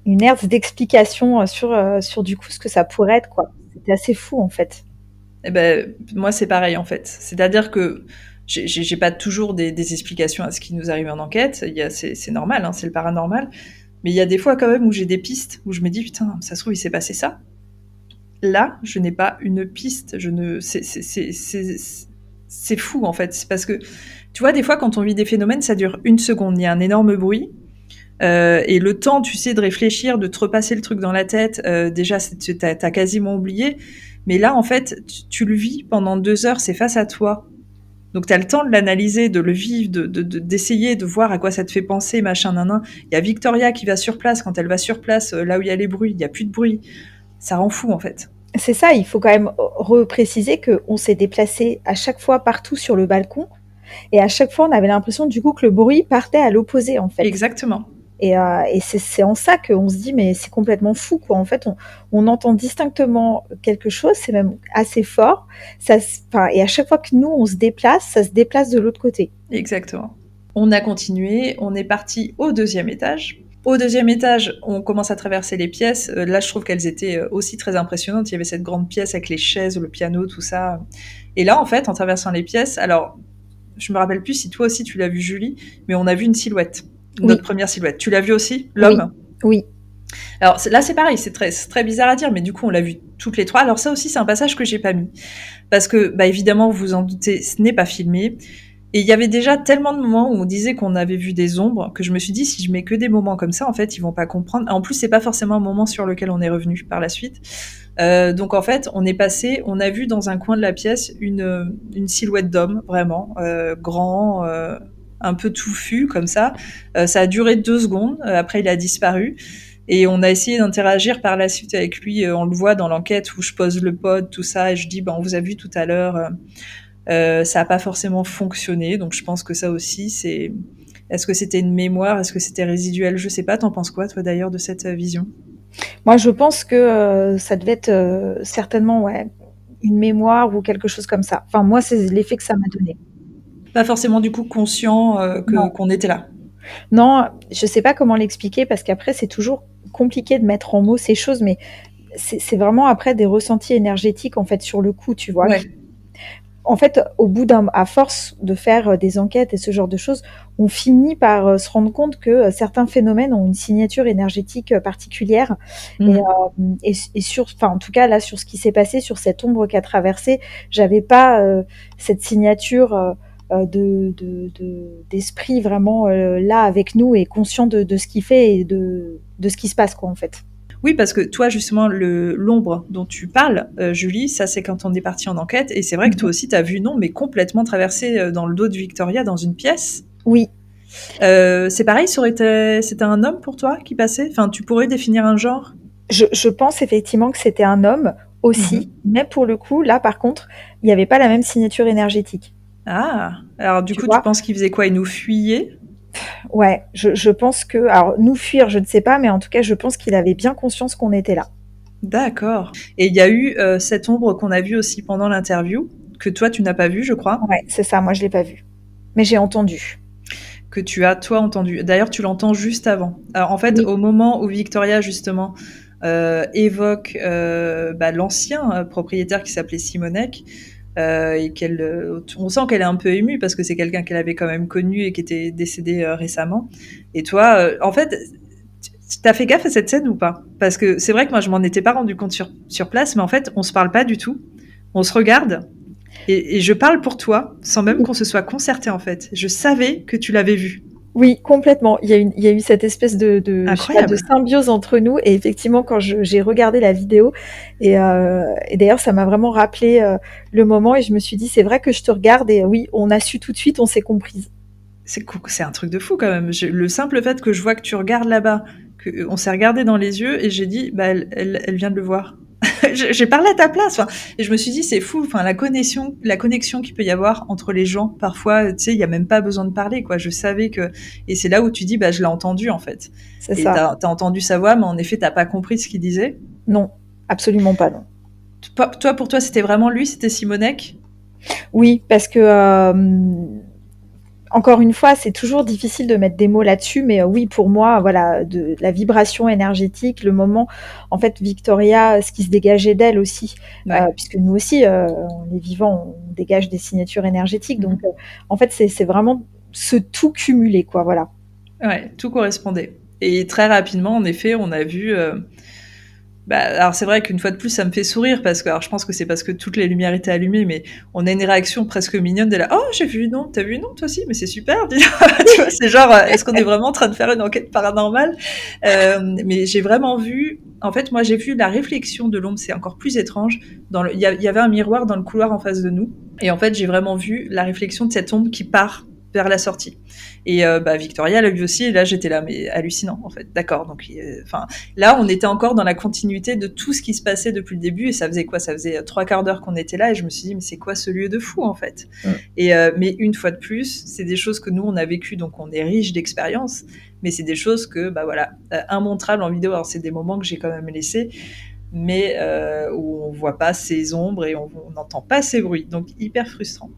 une herse d'explication sur du coup ce que ça pourrait être, quoi. C'était assez fou en fait. Eh ben, moi, c'est pareil en fait. C'est-à-dire que j'ai pas toujours des explications à ce qui nous arrive en enquête. C'est normal, hein, c'est le paranormal. Mais il y a des fois quand même où j'ai des pistes, où je me dis putain, ça se trouve il s'est passé ça. Là, je n'ai pas une piste. C'est fou en fait. C'est parce que tu vois, des fois quand on vit des phénomènes, ça dure 1 seconde. Il y a un énorme bruit. Et le temps, tu sais, de réfléchir, de te repasser le truc dans la tête, déjà, t'as quasiment oublié. Mais là, en fait, tu le vis pendant 2 heures, c'est face à toi. Donc, t'as le temps de l'analyser, de le vivre, d'essayer de voir à quoi ça te fait penser, machin, nanan. Il y a Victoria qui va sur place. Quand elle va sur place, là où il y a les bruits, il n'y a plus de bruit. Ça rend fou, en fait. C'est ça, il faut quand même repréciser qu'on s'est déplacé à chaque fois partout sur le balcon. Et à chaque fois, on avait l'impression du coup que le bruit partait à l'opposé, en fait. Exactement. Et c'est en ça qu'on se dit, mais c'est complètement fou, quoi. En fait, on entend distinctement quelque chose, c'est même assez fort. Et à chaque fois que nous, on se déplace, ça se déplace de l'autre côté. Exactement. On a continué, on est parti au 2e étage. Au 2e étage, on commence à traverser les pièces. Là, je trouve qu'elles étaient aussi très impressionnantes. Il y avait cette grande pièce avec les chaises, le piano, tout ça. Et là, en fait, en traversant les pièces, alors, je me rappelle plus si toi aussi tu l'as vu, Julie, mais on a vu une silhouette. Notre première silhouette. Tu l'as vu aussi, l'homme ? Oui. Alors là, c'est pareil, c'est très bizarre à dire, mais du coup, on l'a vu toutes les trois. Alors ça aussi, c'est un passage que j'ai pas mis. Parce que, bah, évidemment, vous vous en doutez, ce n'est pas filmé. Et il y avait déjà tellement de moments où on disait qu'on avait vu des ombres que je me suis dit, si je mets que des moments comme ça, en fait, ils vont pas comprendre. En plus, c'est pas forcément un moment sur lequel on est revenu par la suite. Donc en fait, on a vu dans un coin de la pièce une silhouette d'homme, vraiment, grand, un peu touffu, comme ça. Ça a duré 2 secondes, après il a disparu. Et on a essayé d'interagir par la suite avec lui. On le voit dans l'enquête où je pose le pod, tout ça, et je dis, on vous a vu tout à l'heure. Ça n'a pas forcément fonctionné, donc je pense que ça aussi, c'est... Est-ce que c'était une mémoire? Est-ce que c'était résiduel? Je sais pas, t'en penses quoi, toi, d'ailleurs, de cette vision? Moi, je pense que ça devait être certainement une mémoire ou quelque chose comme ça. Enfin, moi, c'est l'effet que ça m'a donné. Pas forcément, du coup, conscient qu'on était là. Non, je sais pas comment l'expliquer parce qu'après, c'est toujours compliqué de mettre en mots ces choses, mais c'est vraiment après des ressentis énergétiques, en fait, sur le coup, tu vois. Ouais. En fait, à force de faire des enquêtes et ce genre de choses, on finit par se rendre compte que certains phénomènes ont une signature énergétique particulière. Enfin, en tout cas, là, sur ce qui s'est passé, sur cette ombre qu'a traversée, j'avais pas cette signature d'esprit vraiment là avec nous et conscient de ce qu'il fait et de ce qui se passe, quoi, en fait. Oui, parce que toi, justement, l'ombre dont tu parles, Julie, ça c'est quand on est parti en enquête, et c'est vrai que toi aussi, t'as vu, non, mais complètement traversé dans le dos de Victoria dans une pièce. Oui. C'est pareil, c'était un homme pour toi qui passait? Enfin, tu pourrais définir un genre? Je pense effectivement que c'était un homme aussi, mais pour le coup, là, par contre, il n'y avait pas la même signature énergétique. Ah, alors du coup, tu penses qu'il faisait quoi? Il nous fuyait? Ouais, je pense que... Alors, nous fuir, je ne sais pas, mais en tout cas, je pense qu'il avait bien conscience qu'on était là. D'accord. Et il y a eu cette ombre qu'on a vue aussi pendant l'interview, que toi, tu n'as pas vue, je crois. Ouais, c'est ça, moi, je ne l'ai pas vue. Mais j'ai entendu. Que tu as, toi, entendu. D'ailleurs, tu l'entends juste avant. Alors, en fait, au moment où Victoria, justement, évoque l'ancien propriétaire qui s'appelait Simonek, et on sent qu'elle est un peu émue parce que c'est quelqu'un qu'elle avait quand même connu et qui était décédé récemment. Et toi, en fait, t'as fait gaffe à cette scène ou pas? Parce que c'est vrai que moi, je m'en étais pas rendu compte sur place, mais en fait, on se parle pas du tout. On se regarde et je parle pour toi sans même qu'on se soit concerté, en fait. Je savais que tu l'avais vu. Oui, complètement. Il y a eu cette espèce de symbiose entre nous. Et effectivement, quand j'ai regardé la vidéo, et d'ailleurs, ça m'a vraiment rappelé le moment. Et je me suis dit, c'est vrai que je te regarde. Et oui, on a su tout de suite, on s'est comprise. C'est un truc de fou quand même. Le simple fait que je vois que tu regardes là-bas, qu'on s'est regardé dans les yeux, et j'ai dit, elle vient de le voir. J'ai parlé à ta place. Enfin, et je me suis dit, c'est fou. Enfin, la connexion qu'il peut y avoir entre les gens. Parfois, tu sais, il y a même pas besoin de parler, quoi. Je savais que, et c'est là où tu dis, bah, je l'ai entendu, en fait. C'est Et ça. t'as entendu sa voix, mais en effet, t'as pas compris ce qu'il disait. Non, absolument pas, non. Toi, pour toi, c'était vraiment lui, c'était Simonec? Oui, parce que encore une fois, c'est toujours difficile de mettre des mots là-dessus, mais oui, pour moi, voilà, de la vibration énergétique, le moment, en fait, Victoria, ce qui se dégageait d'elle aussi, Ouais. puisque nous aussi, on est vivants, on dégage des signatures énergétiques, donc en fait, c'est vraiment ce tout cumulé, quoi, voilà. Ouais, tout correspondait. Et très rapidement, en effet, on a vu. Bah, alors c'est vrai qu'une fois de plus, ça me fait sourire parce que, alors je pense que c'est parce que toutes les lumières étaient allumées, mais on a une réaction presque mignonne de là. Oh, j'ai vu, non, t'as vu, non, toi aussi, mais c'est super. Tu vois, c'est genre, est-ce qu'on est vraiment en train de faire une enquête paranormale? Mais j'ai vraiment vu. En fait, moi, j'ai vu la réflexion de l'ombre. C'est encore plus étrange. Il y avait un miroir dans le couloir en face de nous, et en fait, j'ai vraiment vu la réflexion de cette ombre qui part vers la sortie. Et bah, Victoria l'a vu aussi. Et là, j'étais là, mais hallucinant, en fait. D'accord. Donc, enfin. Là, on était encore dans la continuité de tout ce qui se passait depuis le début, et ça faisait quoi? Ça faisait 3/4 d'heure qu'on était là, et je me suis dit, mais c'est quoi ce lieu de fou, en fait? Et mais une fois de plus, c'est des choses que nous, on a vécues, donc on est riche d'expérience, mais c'est des choses que, bah voilà, immontrables en vidéo. Alors, c'est des moments que j'ai quand même laissés, mais où on voit pas ces ombres et on n'entend pas ces bruits, donc hyper frustrant.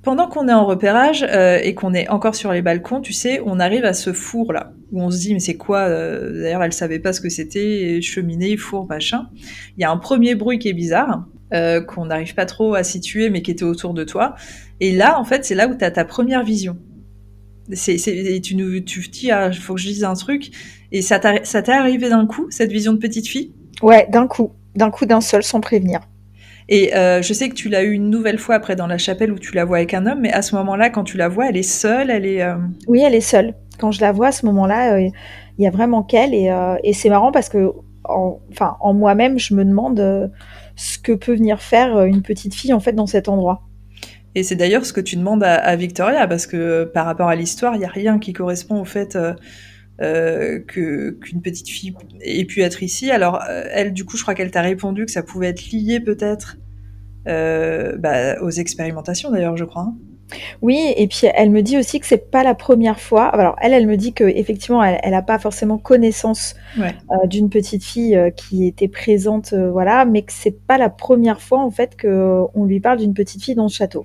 Pendant qu'on est en repérage et qu'on est encore sur les balcons, tu sais, on arrive à ce four là où on se dit mais c'est quoi d'ailleurs, elle savait pas ce que c'était, cheminée, four, machin. Il y a un premier bruit qui est bizarre qu'on n'arrive pas trop à situer, mais qui était autour de toi. Et là, en fait, c'est là où tu as ta première vision. Et tu te dis ah, faut que je dise un truc. Et ça t'est arrivé d'un coup cette vision de petite fille? Ouais, d'un coup, d'un seul, sans prévenir. Et je sais que tu l'as eu une nouvelle fois après dans la chapelle où tu la vois avec un homme, mais à ce moment-là, quand tu la vois, elle est seule, elle est. Oui, elle est seule. Quand je la vois à ce moment-là, il y a vraiment qu'elle, et c'est marrant parce que, en moi-même, je me demande ce que peut venir faire une petite fille en fait dans cet endroit. Et c'est d'ailleurs ce que tu demandes à Victoria, parce que par rapport à l'histoire, il n'y a rien qui correspond au fait qu'une petite fille ait pu être ici. Alors, elle, du coup, je crois qu'elle t'a répondu que ça pouvait être lié peut-être bah, aux expérimentations, d'ailleurs, je crois. Hein. Oui, et puis elle me dit aussi que c'est pas la première fois. Alors elle me dit que effectivement, elle a pas forcément connaissance Ouais. d'une petite fille qui était présente, voilà, mais que c'est pas la première fois en fait que on lui parle d'une petite fille dans le château.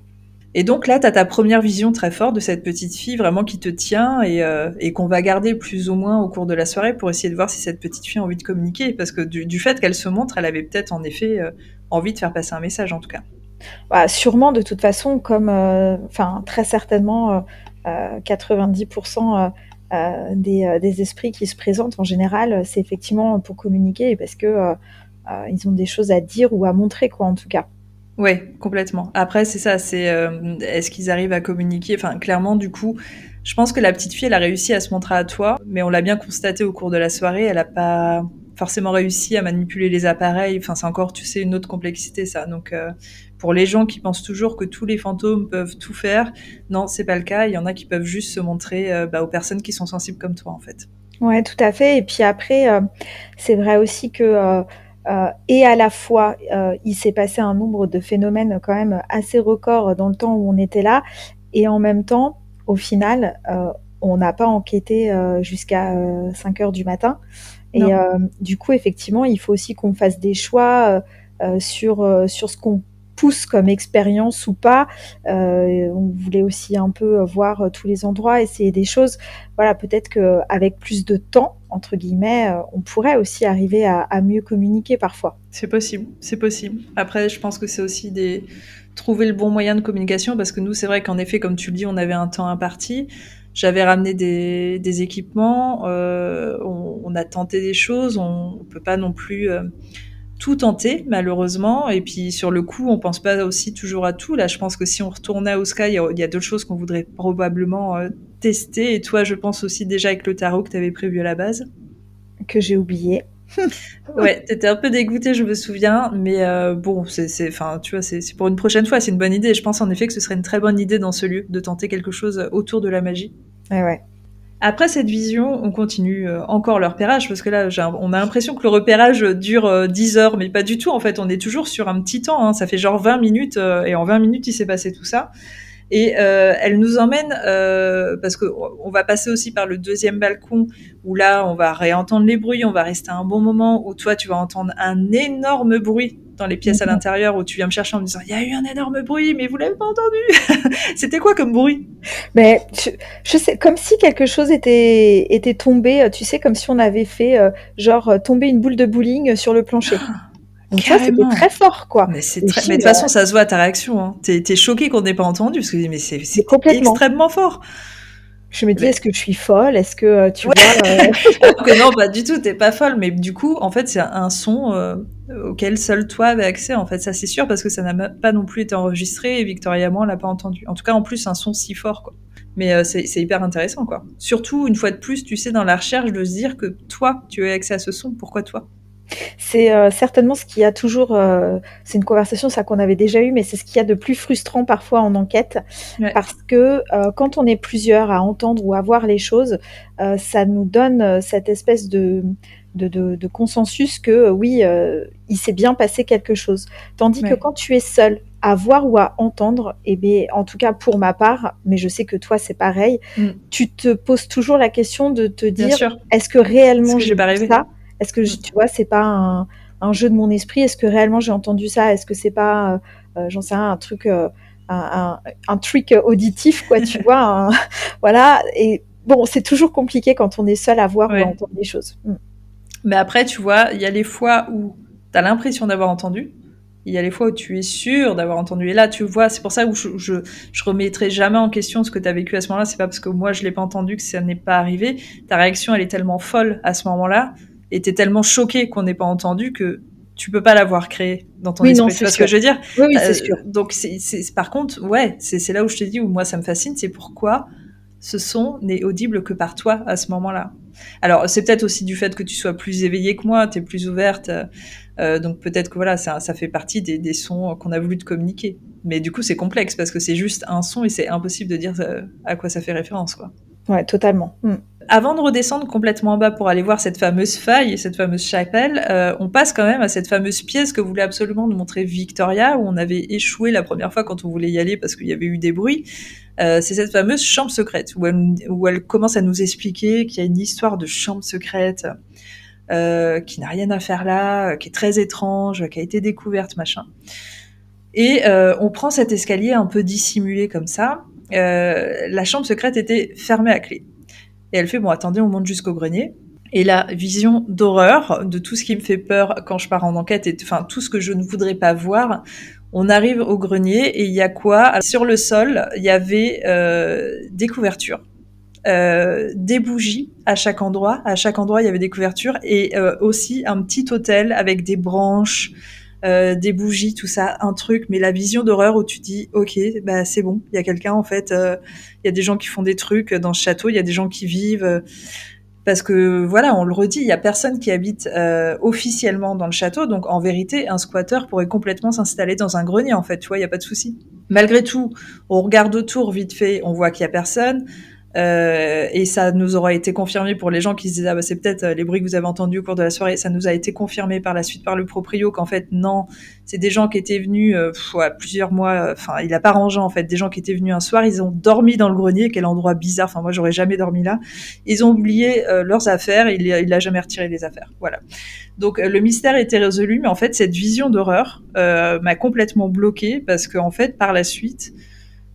Et donc là, tu as ta première vision très forte de cette petite fille vraiment qui te tient et qu'on va garder plus ou moins au cours de la soirée pour essayer de voir si cette petite fille a envie de communiquer. Parce que du fait qu'elle se montre, elle avait peut-être en effet envie de faire passer un message en tout cas. Bah, sûrement de toute façon, comme, enfin très certainement, 90% des esprits qui se présentent en général, c'est effectivement pour communiquer parce que ils ont des choses à dire ou à montrer, quoi, en tout cas. Ouais, complètement. Après, c'est ça, c'est est-ce qu'ils arrivent à communiquer? Enfin, clairement, du coup, je pense que la petite fille, elle a réussi à se montrer à toi, mais on l'a bien constaté au cours de la soirée, elle a pas forcément réussi à manipuler les appareils. Enfin, c'est encore, tu sais, une autre complexité, ça. Donc, pour les gens qui pensent toujours que tous les fantômes peuvent tout faire, non, c'est pas le cas. Il y en a qui peuvent juste se montrer bah, aux personnes qui sont sensibles comme toi, en fait. Ouais, tout à fait, et puis après, c'est vrai aussi que, et à la fois, il s'est passé un nombre de phénomènes quand même assez record dans le temps où on était là, et en même temps, au final, on n'a pas enquêté, jusqu'à, 5 heures du matin, et Non. du coup, effectivement, il faut aussi qu'on fasse des choix, sur ce qu'on pousse comme expérience ou pas. On voulait aussi un peu voir, tous les endroits, essayer des choses. Voilà, peut-être qu'avec plus de «temps» entre guillemets, on pourrait aussi arriver à mieux communiquer parfois. C'est possible, c'est possible. Après, je pense que c'est aussi trouver le bon moyen de communication, parce que nous, c'est vrai qu'en effet, comme tu le dis, on avait un temps imparti. J'avais ramené des équipements, on a tenté des choses, on peut pas non plus tout tenter, malheureusement. Et puis sur le coup, on pense pas aussi toujours à tout. Là, je pense que si on retournait au Sky, il y a d'autres choses qu'on voudrait probablement tester. Et toi, je pense aussi déjà avec le tarot que tu avais prévu à la base. Que j'ai oublié. Ouais, t'étais un peu dégoûtée, je me souviens, mais bon, enfin, tu vois, c'est pour une prochaine fois, c'est une bonne idée. Je pense en effet que ce serait une très bonne idée dans ce lieu de tenter quelque chose autour de la magie. Ouais, ouais. Après cette vision, on continue encore le repérage, parce que là, on a l'impression que le repérage dure 10 heures, mais pas du tout. En fait, on est toujours sur un petit temps. Hein. Ça fait genre 20 minutes, et en 20 minutes, il s'est passé tout ça. Et elle nous emmène, parce qu'on va passer aussi par le deuxième balcon, où là, on va réentendre les bruits, on va rester un bon moment, où toi, tu vas entendre un énorme bruit dans les pièces à l'intérieur, où tu viens me chercher en me disant « Il y a eu un énorme bruit, mais vous l'avez pas entendu ?» C'était quoi comme bruit? Mais je sais, comme si quelque chose était tombé, tu sais, comme si on avait fait tomber une boule de bowling sur le plancher. Donc tu vois, c'était Carrément. très fort, quoi. Mais de toute façon, ça se voit à ta réaction. Hein. T'es choquée qu'on n'ait pas entendu, parce que mais c'est extrêmement fort. Je me dis, est-ce que je suis folle? Est-ce que tu vois Alors que non, pas du tout, t'es pas folle. Mais du coup, en fait, c'est un son auquel seul toi avais accès. En fait, ça c'est sûr, parce que ça n'a pas non plus été enregistré et Victoria Moore l'a pas entendu. En tout cas, en plus, un son si fort, quoi. Mais c'est hyper intéressant, quoi. Surtout, une fois de plus, tu sais, dans la recherche, de se dire que toi, tu as accès à ce son. Pourquoi toi? C'est certainement ce qu'il y a toujours, c'est une conversation ça qu'on avait déjà eue, mais c'est ce qu'il y a de plus frustrant parfois en enquête, parce que quand on est plusieurs à entendre ou à voir les choses, ça nous donne cette espèce de consensus que oui, il s'est bien passé quelque chose. Tandis que quand tu es seul à voir ou à entendre, et bien, en tout cas pour ma part, mais je sais que toi c'est pareil, tu te poses toujours la question de te dire, est-ce que réellement j'ai vu ça? Est-ce que tu vois, c'est pas un jeu de mon esprit? Est-ce que réellement j'ai entendu ça? Est-ce que c'est pas, j'en sais rien, un truc, un trick auditif, quoi, tu vois, voilà. Et bon, c'est toujours compliqué quand on est seul à voir ou à entendre des choses. Mais après, tu vois, il y a les fois où tu as l'impression d'avoir entendu, il y a les fois où tu es sûr d'avoir entendu. Et là, tu vois, c'est pour ça où je remettrai jamais en question ce que tu as vécu à ce moment-là. C'est pas parce que moi je l'ai pas entendu que ça n'est pas arrivé. Ta réaction, elle est tellement folle à ce moment-là, et t'es tellement choquée qu'on n'ait pas entendu, que tu peux pas l'avoir créé dans ton esprit. Tu vois ce que je veux dire? Oui, c'est sûr. Donc par contre, ouais, c'est là où je te dis, où moi ça me fascine, c'est pourquoi ce son n'est audible que par toi à ce moment-là. Alors, c'est peut-être aussi du fait que tu sois plus éveillée que moi, t'es plus ouverte, donc peut-être que voilà, ça fait partie des sons qu'on a voulu te communiquer. Mais du coup, c'est complexe, parce que c'est juste un son et c'est impossible de dire à quoi ça fait référence, quoi. Ouais, totalement. Avant de redescendre complètement en bas pour aller voir cette fameuse faille et cette fameuse chapelle, on passe quand même à cette fameuse pièce que voulait absolument nous montrer Victoria, où on avait échoué la première fois quand on voulait y aller parce qu'il y avait eu des bruits. C'est cette fameuse chambre secrète où elle commence à nous expliquer qu'il y a une histoire de chambre secrète qui n'a rien à faire là, qui est très étrange, qui a été découverte, machin. Et on prend cet escalier un peu dissimulé comme ça. La chambre secrète était fermée à clé. Et elle fait, bon, attendez, on monte jusqu'au grenier. Et la vision d'horreur de tout ce qui me fait peur quand je pars en enquête, et enfin tout ce que je ne voudrais pas voir, on arrive au grenier et il y a quoi? Sur le sol, il y avait des couvertures, des bougies à chaque endroit. À chaque endroit, il y avait des couvertures, et aussi un petit autel avec des branches, des bougies, tout ça, un truc. Mais la vision d'horreur où tu dis, ok, bah c'est bon, il y a quelqu'un en fait, il y a des gens qui font des trucs dans ce château, il y a des gens qui vivent. Parce que voilà, on le redit, il y a personne qui habite officiellement dans le château, donc en vérité, un squatter pourrait complètement s'installer dans un grenier, en fait, tu vois, il y a pas de souci. Malgré tout, on regarde autour vite fait, on voit qu'il y a personne. Et ça nous aura été confirmé pour les gens qui se disaient, ah bah c'est peut-être les bruits que vous avez entendus au cours de la soirée. Ça nous a été confirmé par la suite par le proprio qu'en fait non, c'est des gens qui étaient venus plusieurs mois. Enfin, il a pas rangé en fait, des gens qui étaient venus un soir, ils ont dormi dans le grenier, quel endroit bizarre. Enfin moi j'aurais jamais dormi là. Ils ont oublié leurs affaires, et il a jamais retiré les affaires. Voilà. Donc le mystère était résolu, mais en fait cette vision d'horreur m'a complètement bloquée, parce que en fait par la suite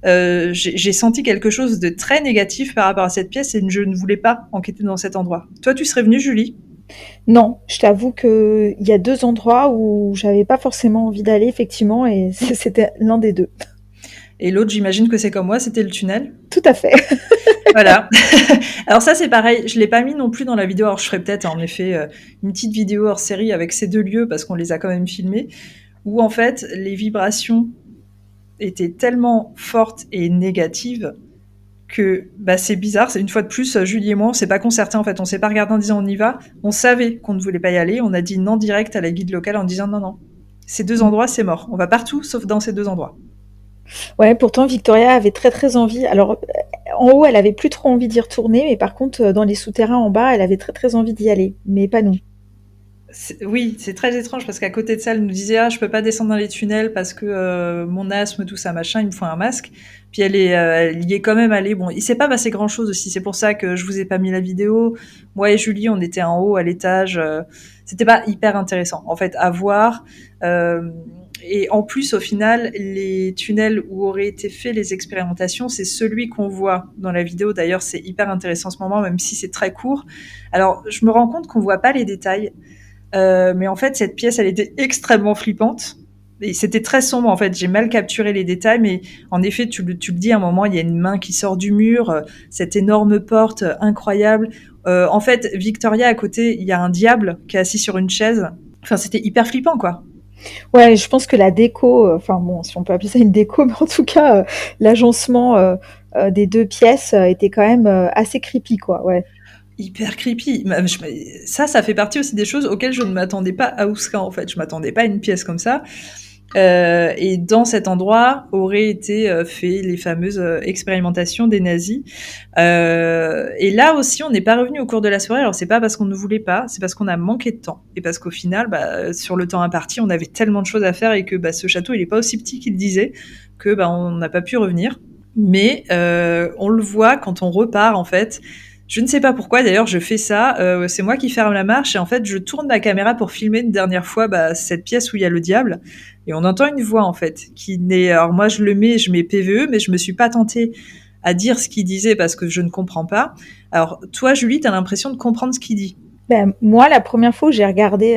j'ai senti quelque chose de très négatif par rapport à cette pièce, et je ne voulais pas enquêter dans cet endroit. Toi, tu serais venue, Julie? Non, je t'avoue qu'il y a 2 endroits où j'avais pas forcément envie d'aller, effectivement, et c'était l'un des 2. Et l'autre, j'imagine que c'est comme moi, c'était le tunnel? Tout à fait. Voilà. Alors ça, c'est pareil, je l'ai pas mis non plus dans la vidéo. Alors je ferai peut-être en effet une petite vidéo hors série avec ces 2 lieux, parce qu'on les a quand même filmés, où en fait les vibrations étaient tellement fortes et négatives que bah, c'est bizarre. C'est une fois de plus, Julie et moi, on s'est pas concertés en fait. On s'est pas regardé en disant on y va. On savait qu'on ne voulait pas y aller. On a dit non direct à la guide locale en disant non. Ces 2 endroits, c'est mort. On va partout sauf dans ces 2 endroits. Ouais, pourtant Victoria avait très très envie. Alors, en haut, elle avait plus trop envie d'y retourner, mais par contre, dans les souterrains en bas, elle avait très très envie d'y aller, mais pas nous. Oui, c'est très étrange parce qu'à côté de ça, elle nous disait ah je peux pas descendre dans les tunnels parce que mon asthme tout ça machin, il me faut un masque. Puis elle y est quand même allée. Bon, il s'est pas passé grand chose aussi. C'est pour ça que je vous ai pas mis la vidéo. Moi et Julie, on était en haut à l'étage. C'était pas hyper intéressant en fait à voir. Et en plus, au final, les tunnels où auraient été faites les expérimentations, c'est celui qu'on voit dans la vidéo. D'ailleurs, c'est hyper intéressant en ce moment, même si c'est très court. Alors, je me rends compte qu'on voit pas les détails. Mais en fait, cette pièce, elle était extrêmement flippante. Et c'était très sombre, en fait. J'ai mal capturé les détails, mais en effet, tu le dis, à un moment, il y a une main qui sort du mur, cette énorme porte incroyable. En fait, Victoria, à côté, il y a un diable qui est assis sur une chaise. Enfin, c'était hyper flippant, quoi. Ouais, je pense que la déco, enfin bon, si on peut appeler ça une déco, mais en tout cas, l'agencement des deux pièces était quand même assez creepy, quoi. Ouais. Hyper creepy. Ça fait partie aussi des choses auxquelles je ne m'attendais pas à Ouska, en fait. Je m'attendais pas à une pièce comme ça. Et dans cet endroit auraient été fait les fameuses expérimentations des nazis. Et là aussi, on n'est pas revenu au cours de la soirée. Alors, c'est pas parce qu'on ne voulait pas, c'est parce qu'on a manqué de temps. Et parce qu'au final, sur le temps imparti, on avait tellement de choses à faire et que ce château, il est pas aussi petit qu'il disait que on n'a pas pu revenir. Mais on le voit quand on repart, en fait. Je ne sais pas pourquoi, d'ailleurs, je fais ça. C'est moi qui ferme la marche et en fait, je tourne ma caméra pour filmer une dernière fois cette pièce où il y a le diable. Et on entend une voix, en fait, qui n'est... Alors moi, je mets PVE, mais je me suis pas tentée à dire ce qu'il disait parce que je ne comprends pas. Alors, toi, Julie, t'as l'impression de comprendre ce qu'il dit. Ben, moi, la première fois où j'ai regardé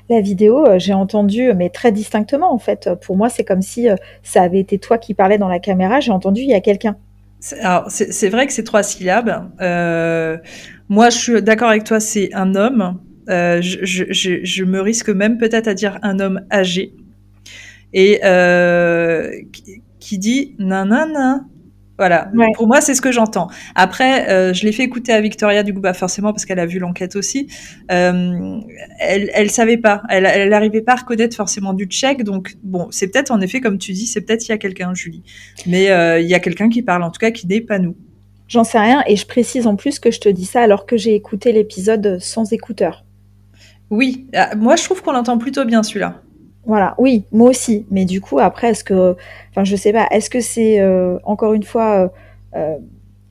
la vidéo, j'ai entendu, mais très distinctement, en fait. Pour moi, c'est comme si ça avait été toi qui parlais dans la caméra. J'ai entendu, il y a quelqu'un. C'est vrai que c'est 3 syllabes. Moi, je suis d'accord avec toi, c'est un homme. Je me risque même peut-être à dire un homme âgé. Et qui dit nanana. Voilà, Ouais. pour moi, c'est ce que j'entends. Après, je l'ai fait écouter à Victoria, du coup, forcément, parce qu'elle a vu l'enquête aussi. Elle savait pas. Elle arrivait pas à reconnaître forcément du tchèque. Donc, bon, c'est peut-être, en effet, comme tu dis, c'est peut-être il y a quelqu'un, Julie. Mais il y a quelqu'un qui parle, en tout cas, qui n'est pas nous. J'en sais rien, et je précise en plus que je te dis ça alors que j'ai écouté l'épisode sans écouteur. Oui, moi, je trouve qu'on l'entend plutôt bien, celui-là. Voilà, oui, moi aussi. Mais du coup, après, enfin, je sais pas, est-ce que c'est encore une fois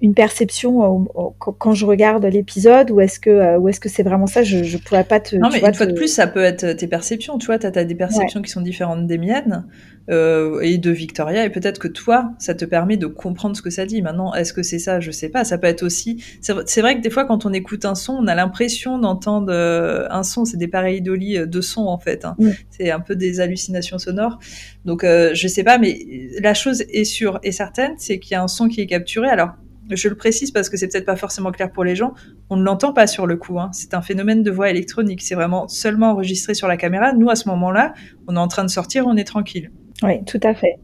une perception quand je regarde l'épisode, ou est-ce que c'est vraiment ça? Je pourrais pas te, Non, tu mais vois, une fois de plus, ça peut être tes perceptions. Tu vois, t'as des Ouais. perceptions qui sont différentes des miennes et de Victoria, et peut-être que toi, ça te permet de comprendre ce que ça dit. Maintenant, est-ce que c'est ça? Je sais pas. Ça peut être aussi. C'est vrai que des fois, quand on écoute un son, on a l'impression d'entendre un son. C'est des pareidolis de sons en fait. Hein. Mm. C'est un peu des hallucinations sonores. Donc, je sais pas, mais la chose est sûre et certaine, c'est qu'il y a un son qui est capturé. Alors, je le précise parce que c'est peut-être pas forcément clair pour les gens. On ne l'entend pas sur le coup. Hein. C'est un phénomène de voix électronique. C'est vraiment seulement enregistré sur la caméra. Nous, à ce moment-là, on est en train de sortir, on est tranquille. Oui, tout à fait.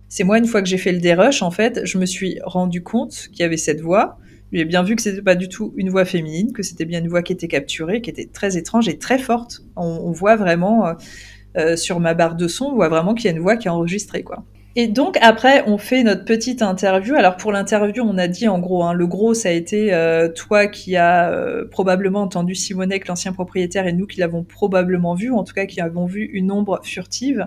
C'est moi, une fois que j'ai fait le dérush, en fait, je me suis rendu compte qu'il y avait cette voix. J'ai bien vu que c'était pas du tout une voix féminine, que c'était bien une voix qui était capturée, qui était très étrange et très forte. On voit vraiment, sur ma barre de son, on voit vraiment qu'il y a une voix qui est enregistrée, quoi. Et donc après, on fait notre petite interview. Alors pour l'interview, on a dit en gros, hein, le gros, ça a été toi qui as probablement entendu Simonek, l'ancien propriétaire, et nous qui l'avons probablement vu, ou en tout cas qui avons vu une ombre furtive.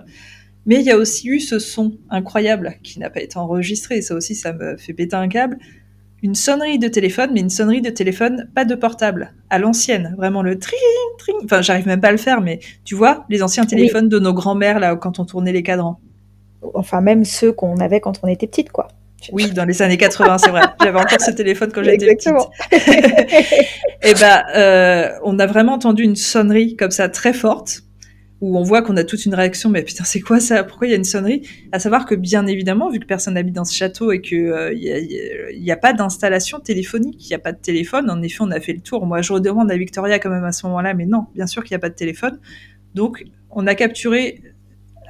Mais il y a aussi eu ce son incroyable qui n'a pas été enregistré. Ça aussi, ça me fait péter un câble. Une sonnerie de téléphone, mais une sonnerie de téléphone, pas de portable, à l'ancienne. Vraiment le tring, tring. Enfin, j'arrive même pas à le faire, mais tu vois, les anciens téléphones de nos grands-mères, là, quand on tournait les cadrans. Enfin, même ceux qu'on avait quand on était petite, quoi. Oui, dans les années 80, c'est vrai. J'avais encore ce téléphone quand j'étais Exactement. petite. Et on a vraiment entendu une sonnerie comme ça, très forte, où on voit qu'on a toute une réaction, mais putain, c'est quoi ça? Pourquoi il y a une sonnerie? À savoir que, bien évidemment, vu que personne n'habite dans ce château et que il y a pas d'installation téléphonique, il n'y a pas de téléphone, en effet, on a fait le tour. Moi, je redemande à Victoria quand même à ce moment-là, mais non, bien sûr qu'il n'y a pas de téléphone. Donc, on a capturé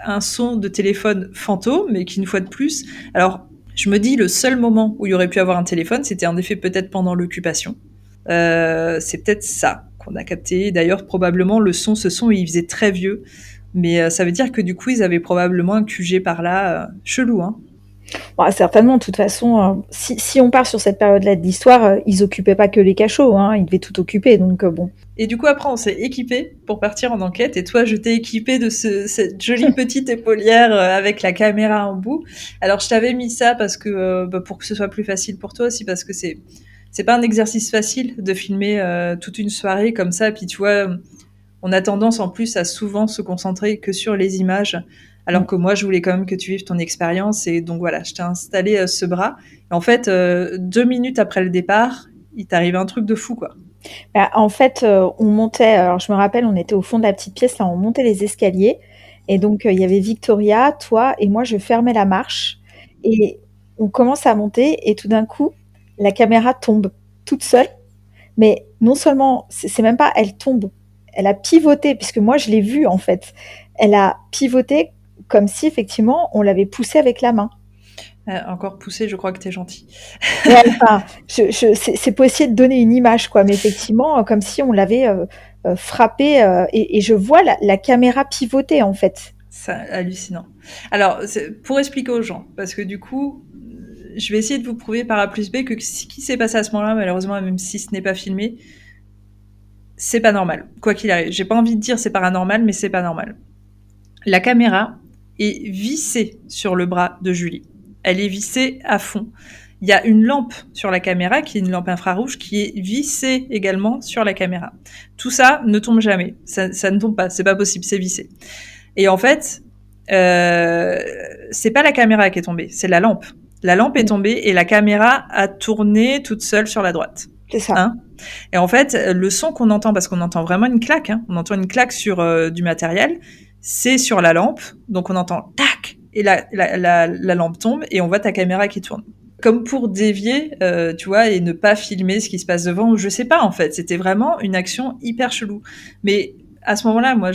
un son de téléphone fantôme, mais qui, une fois de plus... Alors, je me dis, le seul moment où il y aurait pu avoir un téléphone, c'était en effet peut-être pendant l'occupation. C'est peut-être ça qu'on a capté. D'ailleurs, probablement, ce son, il faisait très vieux. Mais ça veut dire que du coup, ils avaient probablement un QG par là. Chelou, hein. Bah, certainement, de toute façon, si on part sur cette période-là de l'histoire, ils occupaient pas que les cachots, hein, ils devaient tout occuper, donc bon. Et du coup, après, on s'est équipés pour partir en enquête. Et toi, je t'ai équipé de cette jolie petite épaulière avec la caméra en bout. Alors, je t'avais mis ça parce que pour que ce soit plus facile pour toi aussi, parce que c'est pas un exercice facile de filmer toute une soirée comme ça. Puis tu vois, on a tendance en plus à souvent se concentrer que sur les images, alors que moi, je voulais quand même que tu vives ton expérience. Et donc voilà, je t'ai installé ce bras. Et en fait, 2 minutes après le départ, il t'arrive un truc de fou, quoi. Bah, en fait, on montait, alors je me rappelle, on était au fond de la petite pièce, là, on montait les escaliers et donc il y avait Victoria, toi et moi, je fermais la marche et on commence à monter et tout d'un coup, la caméra tombe toute seule, mais non seulement c'est même pas elle tombe, elle a pivoté puisque moi je l'ai vue en fait. Elle a pivoté comme si effectivement on l'avait poussée avec la main. Encore poussé, je crois que t'es gentil. Ouais, enfin, c'est pour essayer de donner une image, quoi, mais effectivement, comme si on l'avait frappé, et je vois la caméra pivoter, en fait. C'est hallucinant. Alors, pour expliquer aux gens, parce que du coup, je vais essayer de vous prouver par A plus B que ce qui s'est passé à ce moment-là, malheureusement, même si ce n'est pas filmé, c'est pas normal. Quoi qu'il arrive. J'ai pas envie de dire c'est paranormal, mais c'est pas normal. La caméra est vissée sur le bras de Julie. Elle est vissée à fond. Il y a une lampe sur la caméra, qui est une lampe infrarouge, qui est vissée également sur la caméra. Tout ça ne tombe jamais. Ça ne tombe pas. C'est pas possible. C'est vissé. Et en fait, c'est pas la caméra qui est tombée, c'est la lampe. La lampe est tombée et la caméra a tourné toute seule sur la droite. C'est ça. Hein, et en fait, le son qu'on entend, parce qu'on entend vraiment une claque, hein, on entend une claque sur du matériel, c'est sur la lampe. Donc on entend tac, et la lampe tombe et on voit ta caméra qui tourne. Comme pour dévier, tu vois, et ne pas filmer ce qui se passe devant, ou je sais pas en fait. C'était vraiment une action hyper chelou. Mais à ce moment-là, moi,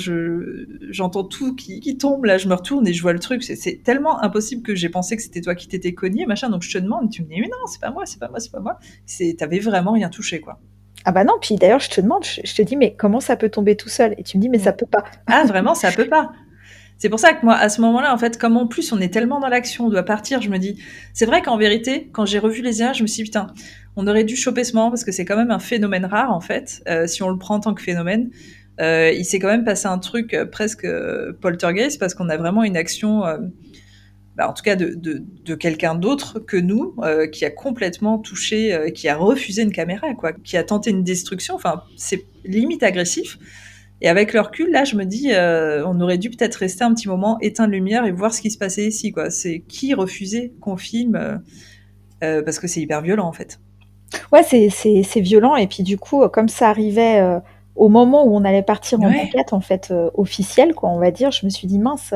j'entends tout qui tombe, là, je me retourne et je vois le truc. C'est tellement impossible que j'ai pensé que c'était toi qui t'étais cogné, machin. Donc je te demande, et tu me dis, mais non, c'est pas moi, c'est pas moi, c'est pas moi. T'avais vraiment rien touché, quoi. Ah bah non, puis d'ailleurs, je te demande, je te dis, mais comment ça peut tomber tout seul? Et tu me dis, mais ça peut pas. Ah, vraiment, ça peut pas. C'est pour ça que moi, à ce moment-là, en fait, comme en plus on est tellement dans l'action, on doit partir, je me dis, c'est vrai qu'en vérité, quand j'ai revu les images, je me suis dit, putain, on aurait dû choper ce moment parce que c'est quand même un phénomène rare, en fait, si on le prend en tant que phénomène. Il s'est quand même passé un truc presque poltergeist parce qu'on a vraiment une action, en tout cas de quelqu'un d'autre que nous, qui a complètement touché, qui a refusé une caméra, quoi, qui a tenté une destruction. Enfin, c'est limite agressif. Et avec le recul, là, je me dis, on aurait dû peut-être rester un petit moment, éteindre lumière et voir ce qui se passait ici, quoi. C'est qui refusait qu'on filme, parce que c'est hyper violent, en fait. Ouais, c'est violent et puis du coup, comme ça arrivait, au moment où on allait partir en Ouais. enquête, en fait, officielle, quoi, on va dire, je me suis dit: «Mince,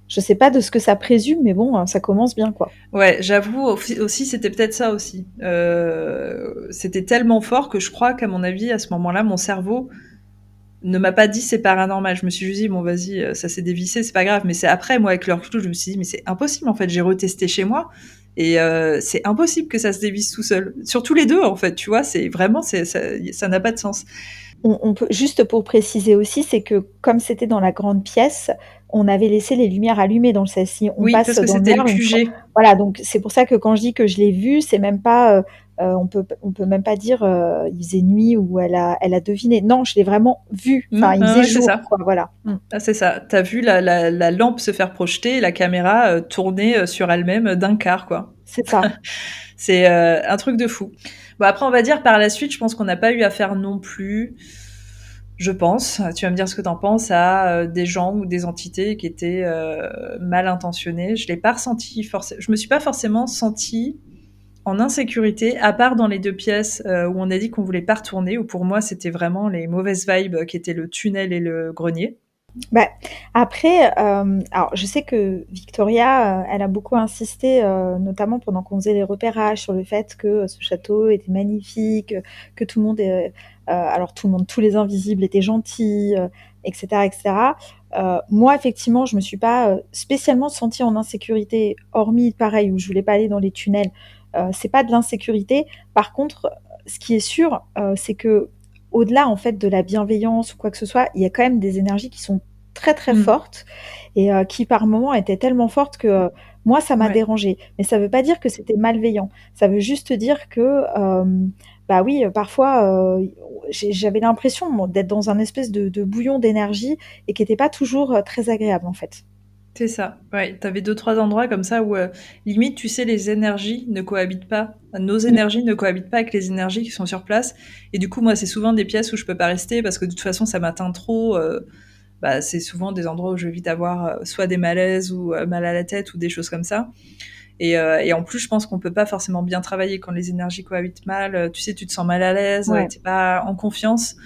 je sais pas de ce que ça présume, mais bon, ça commence bien, quoi». Ouais, j'avoue aussi, c'était peut-être ça aussi. C'était tellement fort que je crois qu'à mon avis, à ce moment-là, mon cerveau ne m'a pas dit c'est paranormal. Je me suis juste dit, bon, vas-y, ça s'est dévissé, c'est pas grave. Mais c'est après, moi, avec le recul, je me suis dit, mais c'est impossible, en fait. J'ai retesté chez moi et c'est impossible que ça se dévisse tout seul. Surtout les deux, en fait, tu vois, c'est vraiment, ça n'a pas de sens. On peut juste pour préciser aussi, c'est que comme c'était dans la grande pièce, on avait laissé les lumières allumées dans le sas. Si on Oui, passe parce que dans le c'était le noir, une fois QG. voilà, donc c'est pour ça que quand je dis que je l'ai vu, c'est même pas, on peut même pas dire, il faisait nuit ou elle a deviné. Non, je l'ai vraiment vu, enfin, il faisait Ouais, c'est jour, ça. quoi, voilà. Ah, c'est ça. T'as vu la lampe se faire projeter et la caméra tourner sur elle-même d'un quart, quoi. C'est ça. C'est un truc de fou. Bon, après, on va dire par la suite, je pense qu'on n'a pas eu affaire non plus, je pense, tu vas me dire ce que t'en penses, à des gens ou des entités qui étaient mal intentionnées. Je l'ai pas ressenti forcément. Je me suis pas forcément sentie en insécurité, à part dans les 2 pièces où on a dit qu'on voulait pas retourner, où pour moi c'était vraiment les mauvaises vibes qui étaient le tunnel et le grenier. Bah, après, alors je sais que Victoria, elle a beaucoup insisté, notamment pendant qu'on faisait les repérages sur le fait que ce château était magnifique, que tout le monde alors tout le monde, tous les invisibles étaient gentils, et cetera et cetera. Moi effectivement, je me suis pas, spécialement sentie en insécurité, hormis pareil où je voulais pas aller dans les tunnels. C'est pas de l'insécurité. Par contre, ce qui est sûr, c'est qu'au-delà en fait de la bienveillance ou quoi que ce soit, il y a quand même des énergies qui sont très, très fortes et qui par moments étaient tellement fortes que, Moi, ça m'a Ouais. dérangée, mais ça veut pas dire que c'était malveillant. Ça veut juste dire que, bah oui, parfois, j'avais l'impression, moi, d'être dans un espèce de bouillon d'énergie et qui était pas toujours, très agréable, en fait. C'est ça, ouais. Tu avais 2-3 endroits comme ça où, limite, tu sais, les énergies ne cohabitent pas. Nos Mmh. énergies ne cohabitent pas avec les énergies qui sont sur place et du coup, moi, c'est souvent des pièces où je peux pas rester parce que de toute façon, ça m'atteint trop, bah, c'est souvent des endroits où je vais vite avoir, soit des malaises ou, mal à la tête ou des choses comme ça et en plus, je pense qu'on peut pas forcément bien travailler quand les énergies cohabitent mal, tu sais, tu te sens mal à l'aise, Ouais. tu pas en confiance.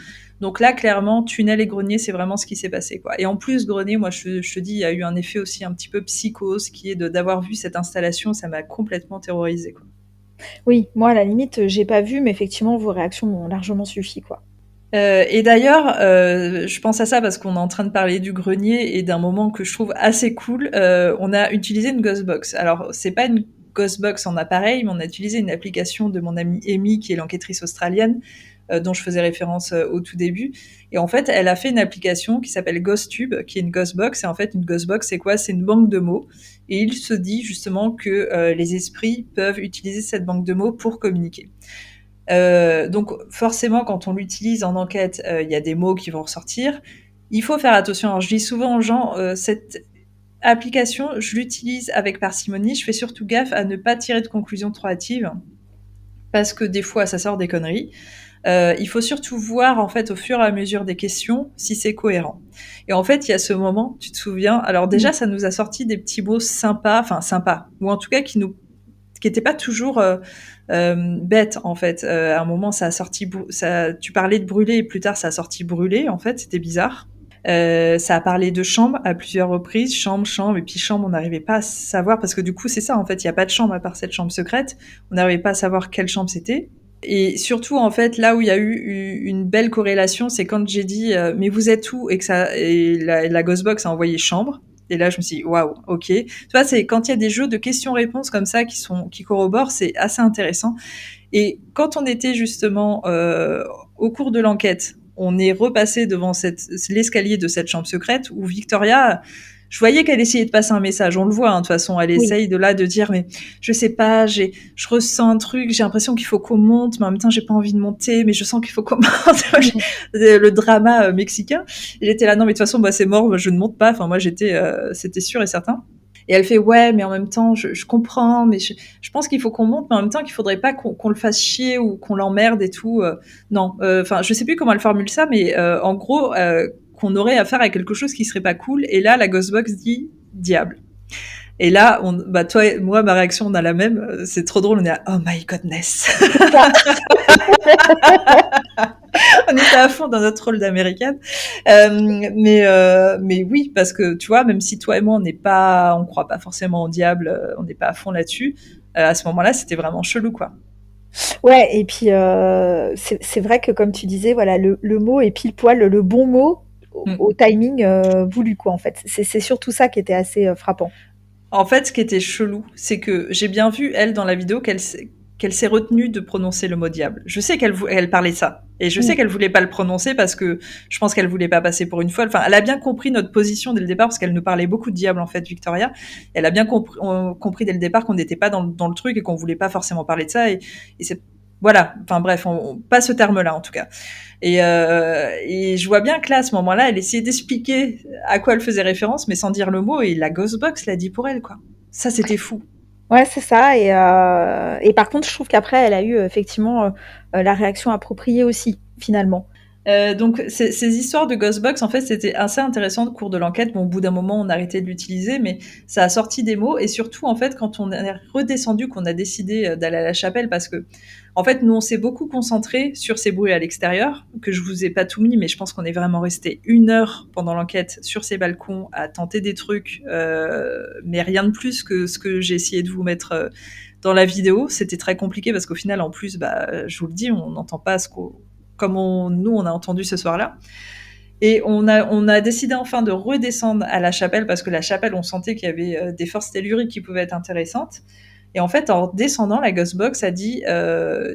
Donc là, clairement, tunnel et grenier, c'est vraiment ce qui s'est passé, quoi. Et en plus, grenier, moi, je te dis, il y a eu un effet aussi un petit peu psychose qui est d'avoir vu cette installation, ça m'a complètement terrorisée, quoi. Oui, moi, à la limite, j'ai pas vu, mais effectivement, vos réactions m'ont largement suffi, quoi. Et d'ailleurs, je pense à ça parce qu'on est en train de parler du grenier et d'un moment que je trouve assez cool. On a utilisé une Ghostbox. Alors, c'est pas une Ghostbox en appareil, mais on a utilisé une application de mon amie Amy, qui est l'enquêtrice australienne, dont je faisais référence au tout début. Et en fait, elle a fait une application qui s'appelle GhostTube, qui est une Ghostbox. Et en fait, une Ghostbox, c'est quoi? C'est une banque de mots. Et il se dit justement que les esprits peuvent utiliser cette banque de mots pour communiquer. Donc forcément, quand on l'utilise en enquête, il y a des mots qui vont ressortir. Il faut faire attention. Alors, je dis souvent aux gens, cette application, je l'utilise avec parcimonie. Je fais surtout gaffe à ne pas tirer de conclusions trop hâtives parce que des fois, ça sort des conneries. Il faut surtout voir en fait au fur et à mesure des questions si c'est cohérent. Et en fait, il y a ce moment, tu te souviens, alors Mmh. déjà, ça nous a sorti des petits mots sympas, enfin sympas, ou en tout cas qui n'étaient pas toujours bêtes en fait. À un moment, ça a sorti, tu parlais de brûler et plus tard, ça a sorti brûler. En fait, c'était bizarre. Ça a parlé de chambre à plusieurs reprises, chambre, et puis chambre, on n'arrivait pas à savoir parce que du coup, c'est ça en fait, il y a pas de chambre à part cette chambre secrète. On n'arrivait pas à savoir quelle chambre c'était. Et surtout, en fait, là où il y a eu une belle corrélation, c'est quand j'ai dit mais vous êtes où et que la Ghostbox a envoyé chambre. Et là, je me suis dit waouh, ok. Tu vois, c'est quand il y a des jeux de questions-réponses comme ça qui corroborent, c'est assez intéressant. Et quand on était justement au cours de l'enquête, on est repassé devant l'escalier de cette chambre secrète où Victoria, je voyais qu'elle essayait de passer un message. On le voit, hein, de toute façon, elle Oui. essaye de dire, mais je sais pas, je ressens un truc, j'ai l'impression qu'il faut qu'on monte, mais en même temps, j'ai pas envie de monter, mais je sens qu'il faut qu'on monte. Mmh. Le drama mexicain. Et j'étais là, non, mais de toute façon, bah, c'est mort, je ne monte pas. Enfin, moi, c'était sûr et certain. Et elle fait ouais, mais en même temps, je comprends, mais je pense qu'il faut qu'on monte, mais en même temps qu'il faudrait pas qu'on le fasse chier ou qu'on l'emmerde et tout. Non, enfin, je sais plus comment elle formule ça, mais en gros, qu'on aurait affaire à quelque chose qui serait pas cool. Et là, la Ghostbox dit diable. Et là, bah toi et moi, ma réaction, on a la même. C'est trop drôle. On est à oh my godness. C'est ça. On était à fond dans notre rôle d'américaine. Mais oui, parce que tu vois, même si toi et moi, on croit pas forcément au diable, on n'est pas à fond là-dessus. À ce moment-là, c'était vraiment chelou, quoi. Ouais, et puis c'est vrai que comme tu disais, voilà, le mot est pile poil le bon mot Mm. au timing voulu, quoi, en fait. C'est surtout ça qui était assez frappant. En fait, ce qui était chelou, c'est que j'ai bien vu, elle, dans la vidéo, qu'elle s'est retenue de prononcer le mot diable. Je sais qu'elle parlait ça. Et je sais Mm. qu'elle voulait pas le prononcer parce que je pense qu'elle voulait pas passer pour une folle. Enfin, elle a bien compris notre position dès le départ parce qu'elle nous parlait beaucoup de diable, en fait, Victoria. Elle a bien compris dès le départ qu'on n'était pas dans le truc et qu'on voulait pas forcément parler de ça. Et c'est, voilà. Enfin, bref, pas ce terme-là, en tout cas. Et je vois bien que là, à ce moment-là, elle essayait d'expliquer à quoi elle faisait référence, mais sans dire le mot, et la Ghostbox l'a dit pour elle, quoi. Ça, c'était fou. Ouais, c'est ça. Et par contre, je trouve qu'après, elle a eu effectivement la réaction appropriée aussi, finalement. Donc, ces histoires de Ghostbox, en fait, c'était assez intéressant au cours de l'enquête. Bon, au bout d'un moment, on a arrêté de l'utiliser, mais ça a sorti des mots. Et surtout, en fait, quand on est redescendu, qu'on a décidé d'aller à la chapelle, parce que, en fait, nous, on s'est beaucoup concentré sur ces bruits à l'extérieur, que je vous ai pas tout mis, mais je pense qu'on est vraiment resté 1 heure pendant l'enquête sur ces balcons à tenter des trucs, mais rien de plus que ce que j'ai essayé de vous mettre dans la vidéo. C'était très compliqué parce qu'au final, en plus, bah, je vous le dis, on n'entend pas comme nous, on a entendu ce soir-là. Et on a décidé enfin de redescendre à la chapelle parce que la chapelle, on sentait qu'il y avait des forces telluriques qui pouvaient être intéressantes. Et en fait, en descendant, la Ghostbox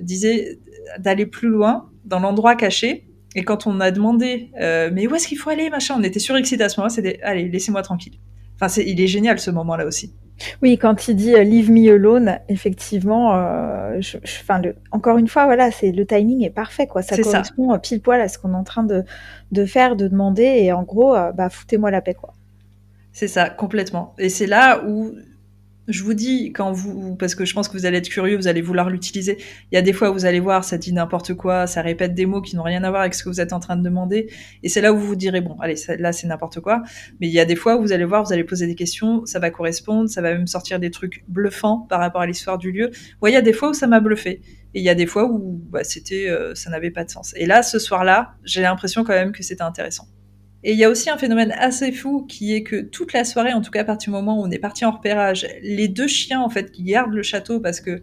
disait d'aller plus loin dans l'endroit caché. Et quand on a demandé mais où est-ce qu'il faut aller, machin, on était surexcités à ce moment-là. C'était allez, laissez-moi tranquille. Enfin, il est génial ce moment-là aussi. Oui, quand il dit leave me alone, effectivement, enfin, encore une fois, voilà, le timing est parfait, quoi. Ça C'est ça. correspond pile poil à ce qu'on est en train de faire, de demander, et en gros, bah, foutez-moi la paix, quoi. C'est ça, complètement. Et c'est là où je vous dis, parce que je pense que vous allez être curieux, vous allez vouloir l'utiliser. Il y a des fois où vous allez voir, ça dit n'importe quoi, ça répète des mots qui n'ont rien à voir avec ce que vous êtes en train de demander. Et c'est là où vous vous direz, bon, allez, là, c'est n'importe quoi. Mais il y a des fois où vous allez voir, vous allez poser des questions, ça va correspondre, ça va même sortir des trucs bluffants par rapport à l'histoire du lieu. Ouais, il y a des fois où ça m'a bluffé. Et il y a des fois où ça n'avait pas de sens. Et là, ce soir-là, j'ai l'impression quand même que c'était intéressant. Et il y a aussi un phénomène assez fou qui est que toute la soirée, en tout cas à partir du moment où on est parti en repérage, les 2 chiens en fait qui gardent le château parce que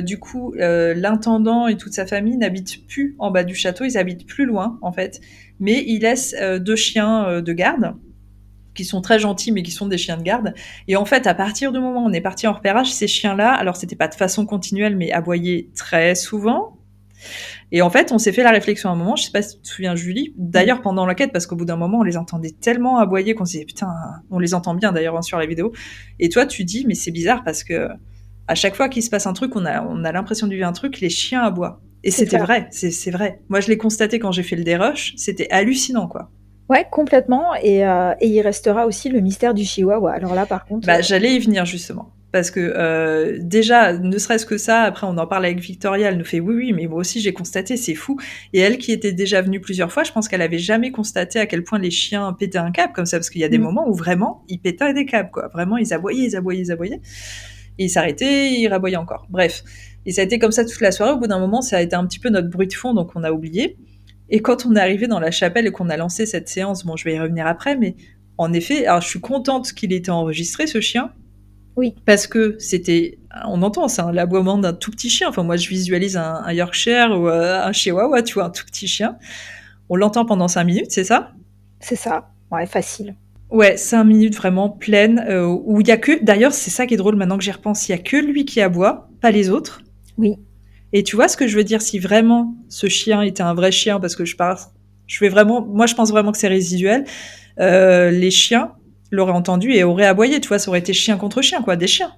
du coup l'intendant et toute sa famille n'habitent plus en bas du château, ils habitent plus loin en fait, mais ils laissent 2 chiens de garde qui sont très gentils mais qui sont des chiens de garde. Et en fait à partir du moment où on est parti en repérage, ces chiens-là, alors c'était pas de façon continuelle mais aboyaient très souvent. Et en fait, on s'est fait la réflexion à un moment, je sais pas si tu te souviens, Julie, d'ailleurs pendant l'enquête, parce qu'au bout d'un moment, on les entendait tellement aboyer qu'on s'est dit, putain, on les entend bien d'ailleurs sur la vidéo. Et toi, tu dis, mais c'est bizarre parce que à chaque fois qu'il se passe un truc, on a l'impression de vivre un truc, les chiens aboient. Et C'est c'était ça. vrai, c'est vrai. Moi, je l'ai constaté quand j'ai fait le dérush, c'était hallucinant, quoi. Ouais, complètement, et il restera aussi le mystère du chihuahua. Alors là, par contre, Bah, j'allais y venir justement. Parce que déjà, ne serait-ce que ça, après on en parle avec Victoria, elle nous fait oui, mais moi aussi j'ai constaté, c'est fou. Et elle qui était déjà venue plusieurs fois, je pense qu'elle avait jamais constaté à quel point les chiens pétaient un câble comme ça, parce qu'il y a des moments où vraiment ils pétaient des câbles, quoi. Vraiment, ils aboyaient, ils aboyaient, ils aboyaient. Et ils s'arrêtaient, ils raboyaient encore. Bref. Et ça a été comme ça toute la soirée. Au bout d'un moment, ça a été un petit peu notre bruit de fond, donc on a oublié. Et quand on est arrivé dans la chapelle et qu'on a lancé cette séance, bon, je vais y revenir après, mais en effet, alors je suis contente qu'il ait été enregistré, ce chien, oui, parce que on entend, c'est l'aboiement d'un tout petit chien. Enfin, moi, je visualise un Yorkshire ou un Chihuahua, tu vois, un tout petit chien. On l'entend pendant 5 minutes, c'est ça? c'est ça. Ouais, facile. Ouais, 5 minutes vraiment pleines, où il y a que, d'ailleurs, c'est ça qui est drôle maintenant que j'y repense, il y a que lui qui aboie, pas les autres. Oui. Et tu vois ce que je veux dire, si vraiment ce chien était un vrai chien, parce que moi, je pense vraiment que c'est résiduel, les chiens l'auraient entendu et auraient aboyé, tu vois, ça aurait été chien contre chien, quoi, des chiens.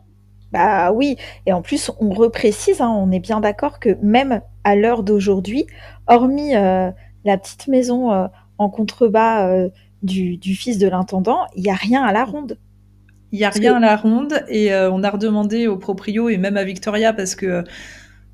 Bah oui, et en plus, on reprécise, hein, on est bien d'accord que même à l'heure d'aujourd'hui, hormis la petite maison en contrebas du fils de l'intendant, il n'y a rien à la ronde. Il y a Parce que, rien à la ronde et on a redemandé au proprio et même à Victoria parce que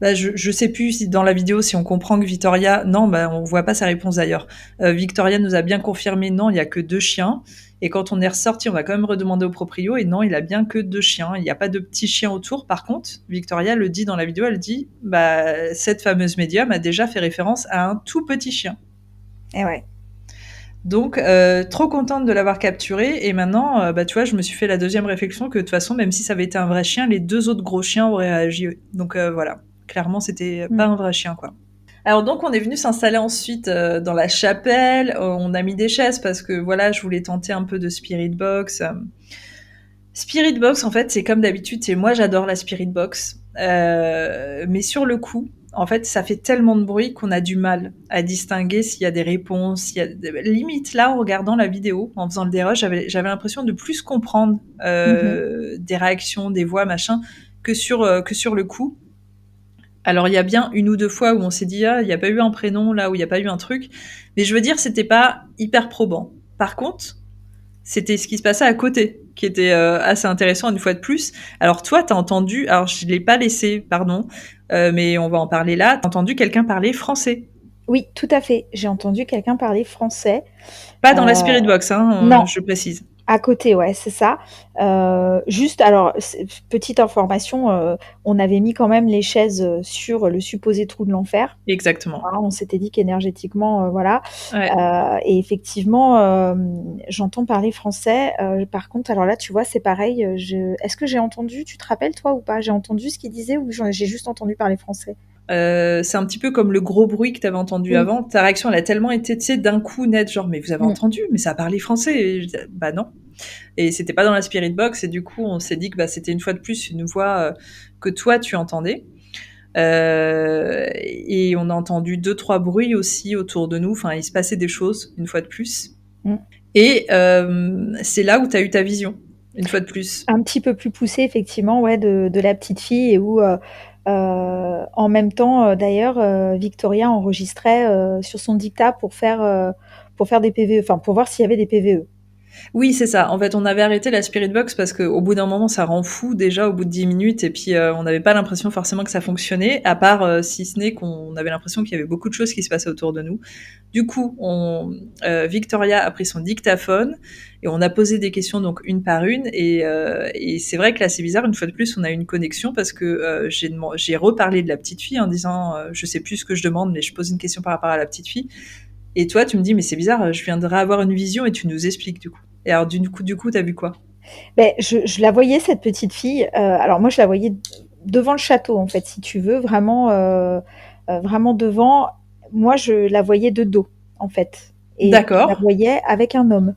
bah, je sais plus si dans la vidéo si on comprend que Victoria non bah on voit pas sa réponse d'ailleurs. Victoria nous a bien confirmé non il y a que 2 chiens et quand on est ressorti on va quand même redemander au proprio et non il a bien que 2 chiens, il n'y a pas de petits chiens autour. Par contre Victoria le dit dans la vidéo, elle dit bah cette fameuse médium a déjà fait référence à un tout petit chien. eh ouais. Donc, trop contente de l'avoir capturé. Et maintenant, bah, tu vois, je me suis fait la deuxième réflexion que de toute façon, même si ça avait été un vrai chien, les 2 autres gros chiens auraient réagi. Donc, voilà. Clairement, c'était pas un vrai chien, quoi. Alors donc, on est venu s'installer ensuite dans la chapelle. On a mis des chaises parce que voilà, je voulais tenter un peu de Spirit Box. Spirit Box, en fait, c'est comme d'habitude. C'est moi, j'adore la Spirit Box, mais sur le coup, en fait, ça fait tellement de bruit qu'on a du mal à distinguer s'il y a des réponses. Limite là, en regardant la vidéo, en faisant le dérush, j'avais l'impression de plus comprendre Mhm. des réactions, des voix, machin, que sur le coup. Alors il y a bien 1 ou 2 fois où on s'est dit ah il y a pas eu un prénom là, où il y a pas eu un truc, mais je veux dire c'était pas hyper probant. Par contre, c'était ce qui se passait à côté qui était assez intéressant une fois de plus. Alors toi, t'as entendu, alors je l'ai pas laissé, pardon, mais on va en parler là. T'as entendu quelqu'un parler français? Oui, tout à fait. J'ai entendu quelqu'un parler français. Pas dans la Euh, Spirit Box, hein, non, je précise. à côté, ouais, c'est ça. Juste, alors, petite information, on avait mis quand même les chaises sur le supposé trou de l'enfer. Exactement. Hein, on s'était dit qu'énergétiquement, voilà. Ouais. Et effectivement, j'entends parler français. Par contre, alors là, tu vois, c'est pareil. Est-ce que j'ai entendu, tu te rappelles toi ou pas? J'ai entendu ce qu'il disait ou j'ai juste entendu parler français? C'est un petit peu comme le gros bruit que t'avais entendu Oui. avant. Ta réaction, elle a tellement été, tu sais, d'un coup net, genre, mais vous avez Mm. entendu, mais ça a parlé français. Et je disais, bah non. Et c'était pas dans la Spirit Box. Et du coup, on s'est dit que bah, c'était une fois de plus une voix que toi, tu entendais. Et on a entendu 2-3 bruits aussi autour de nous. Enfin, il se passait des choses, une fois de plus. Mm. Et c'est là où tu as eu ta vision. une fois de plus. Un petit peu plus poussé effectivement, ouais, de la petite fille et où, en même temps, d'ailleurs, Victoria enregistrait, sur son dictat pour faire des PVE, enfin pour voir s'il y avait des PVE. Oui, c'est ça. En fait, on avait arrêté la Spirit Box parce qu'au bout d'un moment, ça rend fou déjà au bout de 10 minutes et puis on n'avait pas l'impression forcément que ça fonctionnait, à part si ce n'est qu'on avait l'impression qu'il y avait beaucoup de choses qui se passaient autour de nous. Du coup, Victoria a pris son dictaphone et on a posé des questions donc une par une et c'est vrai que là c'est bizarre, une fois de plus on a eu une connexion parce que j'ai reparlé de la petite fille en disant je sais plus ce que je demande mais je pose une question par rapport à la petite fille et toi tu me dis mais c'est bizarre, je viendrai avoir une vision et tu nous expliques du coup. Et alors du coup t'as vu quoi? Ben, je la voyais cette petite fille, alors moi je la voyais devant le château en fait si tu veux, vraiment devant. Moi je la voyais de dos en fait et je la D'accord. voyais avec un homme.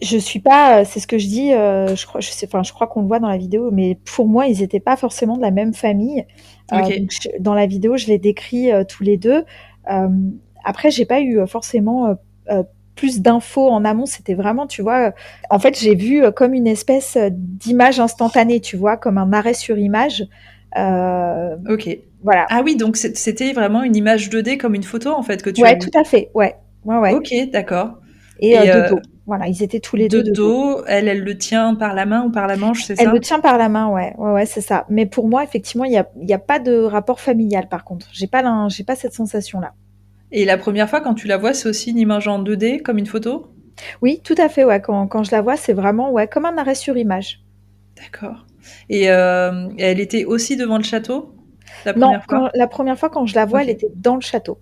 Je suis pas, c'est ce que je dis, je crois qu'on le voit dans la vidéo, mais pour moi, ils étaient pas forcément de la même famille. Ok. Donc dans la vidéo, je les décris tous les deux. Après, j'ai pas eu forcément plus d'infos en amont. C'était vraiment, tu vois, en fait, j'ai vu comme une espèce d'image instantanée, tu vois, comme un arrêt sur image. Euh, Ok. voilà. Ah oui, donc c'était vraiment une image 2D comme une photo en fait que tu as Ouais, tout vue. à fait. Ouais, ouais, ouais. Ok, d'accord. Et Et de dos. Voilà, ils étaient tous les de deux de dos. dos, elle le tient par la main ou par la manche, c'est Elle le ça? tient par la main, ouais, ouais, ouais, c'est ça. Mais pour moi, effectivement, il y a pas de rapport familial, par contre. J'ai pas cette sensation-là. Et la première fois quand tu la vois, c'est aussi une image en 2D comme une photo? Oui, tout à fait, ouais. Quand je la vois, c'est vraiment, ouais, comme un arrêt sur image. D'accord. Et elle était aussi devant le château la Non, première fois? la première fois, quand je la vois, elle Ok. était dans le château.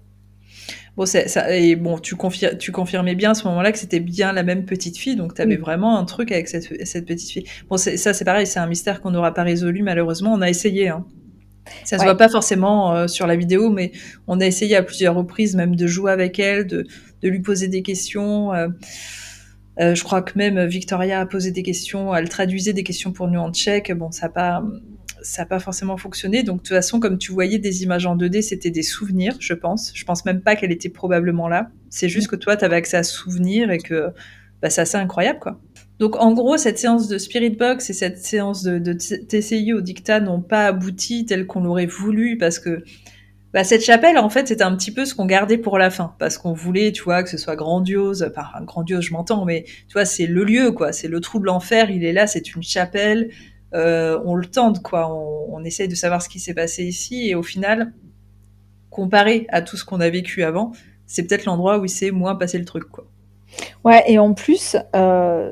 Bon, ça, et bon, tu confirmais bien à ce moment-là que c'était bien la même petite fille, donc tu avais Oui, vraiment un truc avec cette petite fille. Bon, ça, c'est pareil, c'est un mystère qu'on n'aura pas résolu, malheureusement. On a essayé, hein. Ça se ouais. voit pas forcément sur la vidéo, mais on a essayé à plusieurs reprises même de jouer avec elle, de lui poser des questions. Je crois que même Victoria a posé des questions, elle traduisait des questions pour nous en tchèque. Bon, ça a pas forcément fonctionné. Donc, de toute façon, comme tu voyais des images en 2D, c'était des souvenirs, je pense. Je pense même pas qu'elle était probablement là. C'est juste que toi, tu avais accès à souvenirs et que bah, c'est assez incroyable, quoi. Donc, en gros, cette séance de Spirit Box et cette séance de TCI au dictat n'ont pas abouti tel qu'on l'aurait voulu parce que bah, cette chapelle, en fait, c'était un petit peu ce qu'on gardait pour la fin, parce qu'on voulait, tu vois, que ce soit grandiose. Enfin, grandiose, je m'entends, mais tu vois, c'est le lieu, quoi. C'est le trou de l'enfer, il est là, c'est une chapelle. On le tente, quoi. On essaye de savoir ce qui s'est passé ici, et au final, comparé à tout ce qu'on a vécu avant, c'est peut-être l'endroit où il s'est moins passé le truc, quoi. Ouais, et en plus,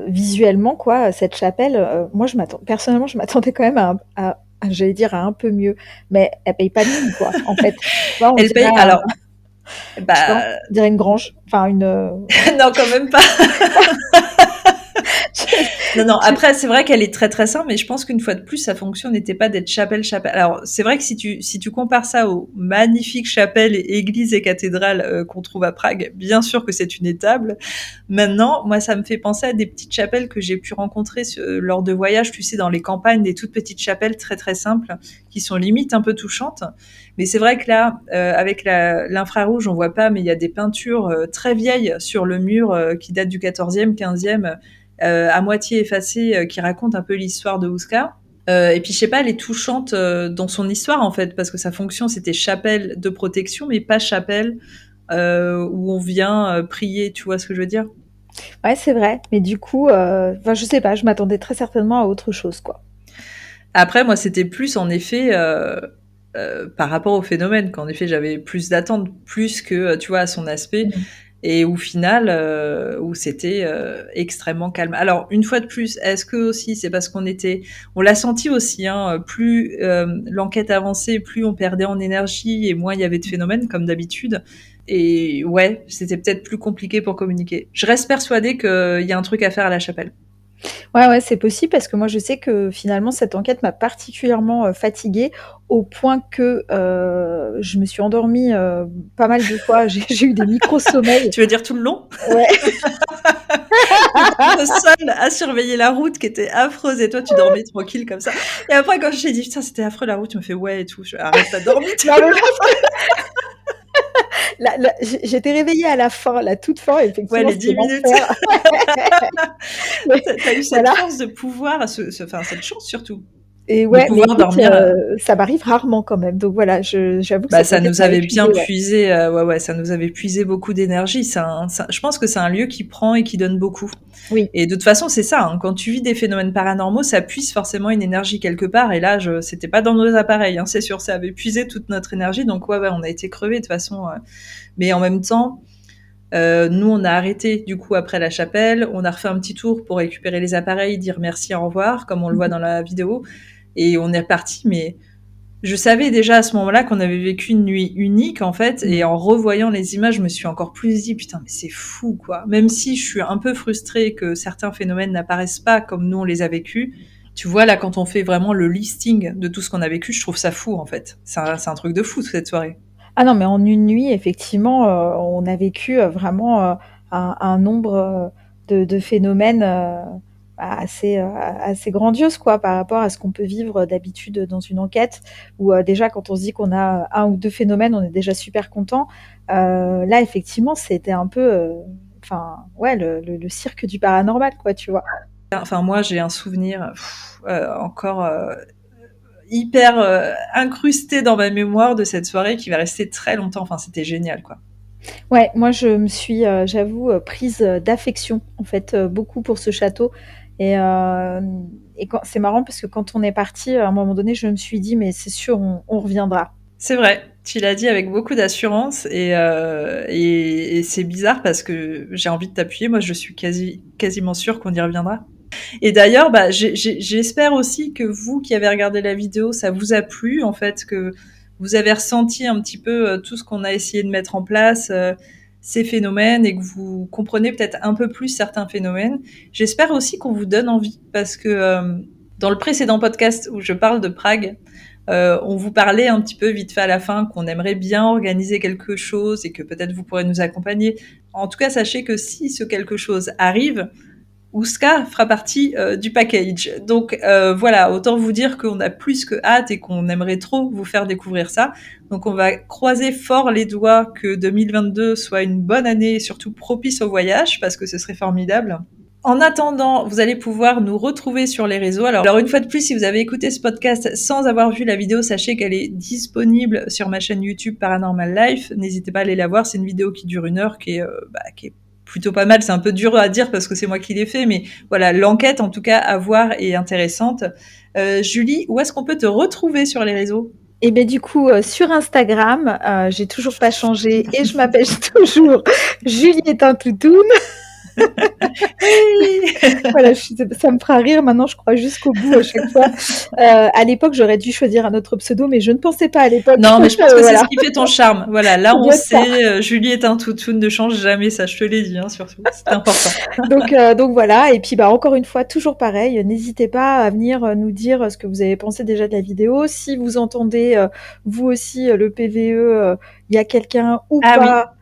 visuellement, quoi, cette chapelle, moi, personnellement, je m'attendais quand même j'allais dire à un peu mieux, mais elle paye pas de mine, quoi, en fait. Tu vois, Elle paye, alors, tu vois, on bah, dirait une grange, enfin non, quand même pas. Non, non, après, c'est vrai qu'elle est très très simple, mais je pense qu'une fois de plus, sa fonction n'était pas d'être chapelle. Alors, c'est vrai que si tu compares ça aux magnifiques chapelles, églises et cathédrales qu'on trouve à Prague, bien sûr que c'est une étable. Maintenant, moi, ça me fait penser à des petites chapelles que j'ai pu rencontrer lors de voyages, tu sais, dans les campagnes, des toutes petites chapelles très très simples, qui sont limite un peu touchantes. Mais c'est vrai que là, avec l'infrarouge, on voit pas, mais il y a des peintures très vieilles sur le mur qui datent du 14e, 15e, à moitié effacée, qui raconte un peu l'histoire de Ouska. Et puis je sais pas, elle est touchante dans son histoire en fait, parce que sa fonction c'était chapelle de protection, mais pas chapelle où on vient prier, tu vois ce que je veux dire? Ouais, c'est vrai, mais du coup, enfin, je sais pas, je m'attendais très certainement à autre chose, quoi. Après, moi, c'était plus en effet par rapport au phénomène, qu'en effet j'avais plus d'attentes, plus que tu vois à son aspect. Mmh. Et au final, où c'était extrêmement calme. Alors, une fois de plus, est-ce que aussi c'est parce on l'a senti aussi, hein, plus l'enquête avançait, plus on perdait en énergie et moins il y avait de phénomènes comme d'habitude. Et ouais, c'était peut-être plus compliqué pour communiquer. Je reste persuadée qu'il y a un truc à faire à la chapelle. Ouais, ouais, c'est possible parce que moi, je sais que finalement, cette enquête m'a particulièrement fatiguée au point que je me suis endormie pas mal de fois. J'ai eu des micro-sommeils. Tu veux dire tout le long? Ouais. T'étais seule à surveiller la route qui était affreuse et toi tu dormais tranquille comme ça. Et après quand je t'ai dit putain c'était affreux la route, tu me fais ouais et tout, arrête t'as dormi tout Non, le mais long. J'étais réveillée à la fin, la toute fin, Ouais, effectivement, les 10 c'était minutes. l'enfer. Mais T'as eu cette voilà. force de pouvoir, enfin cette chance surtout, Et de ouais, mais pouvoir écoute, dormir. ça m'arrive rarement quand même. Donc voilà, j'avoue que Bah, cet ça hôtel nous m'a avait bien épuisée, ouais. puisé, ouais, ça nous avait puisé beaucoup d'énergie. Je pense que c'est un lieu qui prend et qui donne beaucoup. Oui. Et de toute façon, c'est ça, hein, quand tu vis des phénomènes paranormaux, ça puise forcément une énergie quelque part. Et là, c'était pas dans nos appareils, hein, c'est sûr, ça avait puisé toute notre énergie. Donc ouais, on a été crevés de toute façon. Mais en même temps, nous, on a arrêté du coup après la chapelle. On a refait un petit tour pour récupérer les appareils, dire merci, au revoir, comme on le voit dans la vidéo. Et on est reparti, mais je savais déjà à ce moment-là qu'on avait vécu une nuit unique, en fait, et en revoyant les images, je me suis encore plus dit, putain, mais c'est fou, quoi. Même si je suis un peu frustrée que certains phénomènes n'apparaissent pas comme nous on les a vécus, tu vois, là, quand on fait vraiment le listing de tout ce qu'on a vécu, je trouve ça fou, en fait. C'est un truc de fou, cette soirée. Ah non, mais en une nuit, effectivement, on a vécu vraiment un nombre de phénomènes assez grandioses, quoi, par rapport à ce qu'on peut vivre d'habitude dans une enquête, où déjà, quand on se dit qu'on a un ou deux phénomènes, on est déjà super content. Là, effectivement, c'était un peu, enfin, ouais, le cirque du paranormal, quoi, tu vois. Enfin, moi, j'ai un souvenir encore hyper incrusté dans ma mémoire de cette soirée qui va rester très longtemps. Enfin, c'était génial, quoi. Ouais, moi je me suis, j'avoue, prise d'affection en fait, beaucoup pour ce château et quand c'est marrant parce que quand on est parti, à un moment donné, je me suis dit: «Mais c'est sûr, on reviendra». C'est vrai, tu l'as dit avec beaucoup d'assurance et c'est bizarre parce que j'ai envie de t'appuyer. Moi, je suis quasiment sûre qu'on y reviendra. Et d'ailleurs, bah, j'espère aussi que vous qui avez regardé la vidéo, ça vous a plu, en fait, que vous avez ressenti un petit peu tout ce qu'on a essayé de mettre en place, ces phénomènes, et que vous comprenez peut-être un peu plus certains phénomènes. J'espère aussi qu'on vous donne envie, parce que dans le précédent podcast où je parle de Prague, on vous parlait un petit peu vite fait à la fin qu'on aimerait bien organiser quelque chose et que peut-être vous pourrez nous accompagner. En tout cas, sachez que si ce quelque chose arrive, Ouska fera partie du package. Donc voilà, autant vous dire qu'on a plus que hâte et qu'on aimerait trop vous faire découvrir ça. Donc on va croiser fort les doigts que 2022 soit une bonne année et surtout propice au voyage, parce que ce serait formidable. En attendant, vous allez pouvoir nous retrouver sur les réseaux. Alors une fois de plus, si vous avez écouté ce podcast sans avoir vu la vidéo, sachez qu'elle est disponible sur ma chaîne YouTube Paranormal Life. N'hésitez pas à aller la voir. C'est une vidéo qui dure 1 heure, qui est plutôt pas mal. C'est un peu dur à dire parce que c'est moi qui l'ai fait, mais voilà, l'enquête en tout cas à voir est intéressante. Julie, où est-ce qu'on peut te retrouver sur les réseaux ? Et bien du coup, sur Instagram, j'ai toujours pas changé et je m'appelle toujours Julie est un toutoune. Voilà, ça me fera rire maintenant, je crois, jusqu'au bout à chaque fois. À l'époque, j'aurais dû choisir un autre pseudo, mais je ne pensais pas à l'époque. Non, mais je pense que voilà. c'est ce qui fait ton charme. Voilà, là C'est on bien ça. sait, Julie est un toutoune, ne change jamais, ça je te l'ai dit, hein, surtout. C'est important. Donc voilà, et puis encore une fois, toujours pareil, n'hésitez pas à venir nous dire ce que vous avez pensé déjà de la vidéo. Si vous entendez, vous aussi, le PVE, il y a quelqu'un ou Ah oui. pas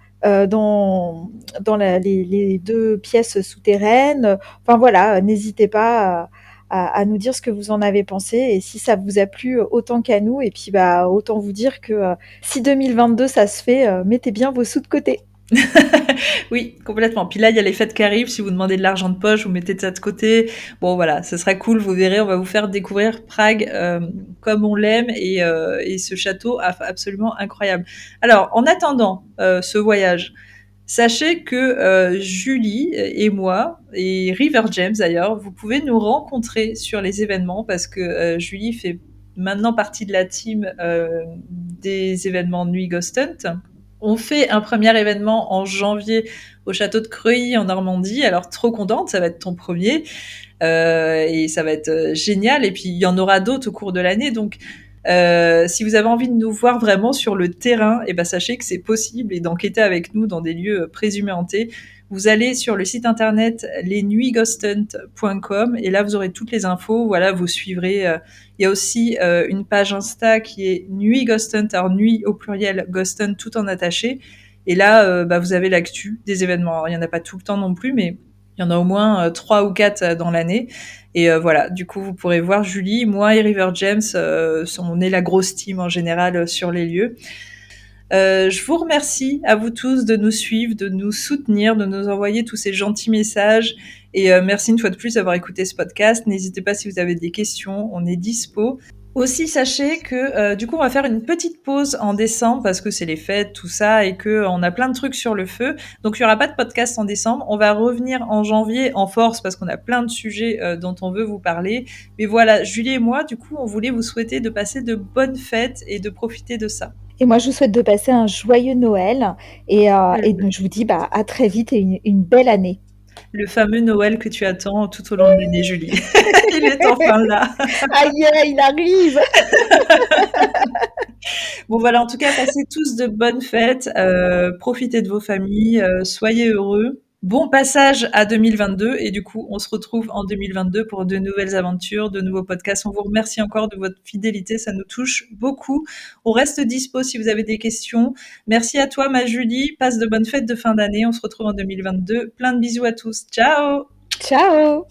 dans les 2 pièces souterraines. Enfin voilà, n'hésitez pas à nous dire ce que vous en avez pensé et si ça vous a plu autant qu'à nous. Et puis autant vous dire que si 2022 ça se fait, mettez bien vos sous de côté. Oui, complètement. Puis là, il y a les fêtes qui arrivent. Si vous demandez de l'argent de poche, vous mettez ça de côté. Bon, voilà, ce sera cool. Vous verrez, on va vous faire découvrir Prague comme on l'aime et ce château absolument incroyable. Alors, en attendant ce voyage, sachez que Julie et moi, et River James d'ailleurs, vous pouvez nous rencontrer sur les événements parce que Julie fait maintenant partie de la team des événements Nuit Ghost Hunt. On fait un premier événement en janvier au château de Creuilly en Normandie. Alors trop contente, ça va être ton premier et ça va être génial. Et puis il y en aura d'autres au cours de l'année. Donc si vous avez envie de nous voir vraiment sur le terrain, et ben sachez que c'est possible et d'enquêter avec nous dans des lieux présumés hantés. Vous allez sur le site internet lesnuitsghosthunt.com et là vous aurez toutes les infos. Voilà, vous suivrez. Il y a aussi une page Insta qui est Nuit Ghost Hunt, alors nuit au pluriel, Ghost Hunt tout en attaché. Et là, vous avez l'actu des événements. Alors, il y en a pas tout le temps non plus, mais il y en a au moins 3 ou 4 dans l'année. Et voilà, du coup, vous pourrez voir Julie, moi et River James. On est la grosse team en général sur les lieux. Je vous remercie à vous tous de nous suivre, de nous soutenir, de nous envoyer tous ces gentils messages. Et merci une fois de plus d'avoir écouté ce podcast. N'hésitez pas si vous avez des questions, on est dispo. Aussi, sachez que du coup, on va faire une petite pause en décembre parce que c'est les fêtes, tout ça, et que on a plein de trucs sur le feu. Donc, il y aura pas de podcast en décembre. On va revenir en janvier en force parce qu'on a plein de sujets dont on veut vous parler. Mais voilà, Julie et moi, du coup, on voulait vous souhaiter de passer de bonnes fêtes et de profiter de ça. Et moi, je vous souhaite de passer un joyeux Noël. Et donc, je vous dis à très vite et une belle année. Le fameux Noël que tu attends tout au long de l'année, Julie. Il est enfin là. Aïe, il arrive. Bon voilà, en tout cas, passez tous de bonnes fêtes, profitez de vos familles, soyez heureux. Bon passage à 2022 et du coup, on se retrouve en 2022 pour de nouvelles aventures, de nouveaux podcasts. On vous remercie encore de votre fidélité, ça nous touche beaucoup. On reste dispo si vous avez des questions. Merci à toi, ma Julie. Passe de bonnes fêtes de fin d'année. On se retrouve en 2022. Plein de bisous à tous. Ciao! Ciao.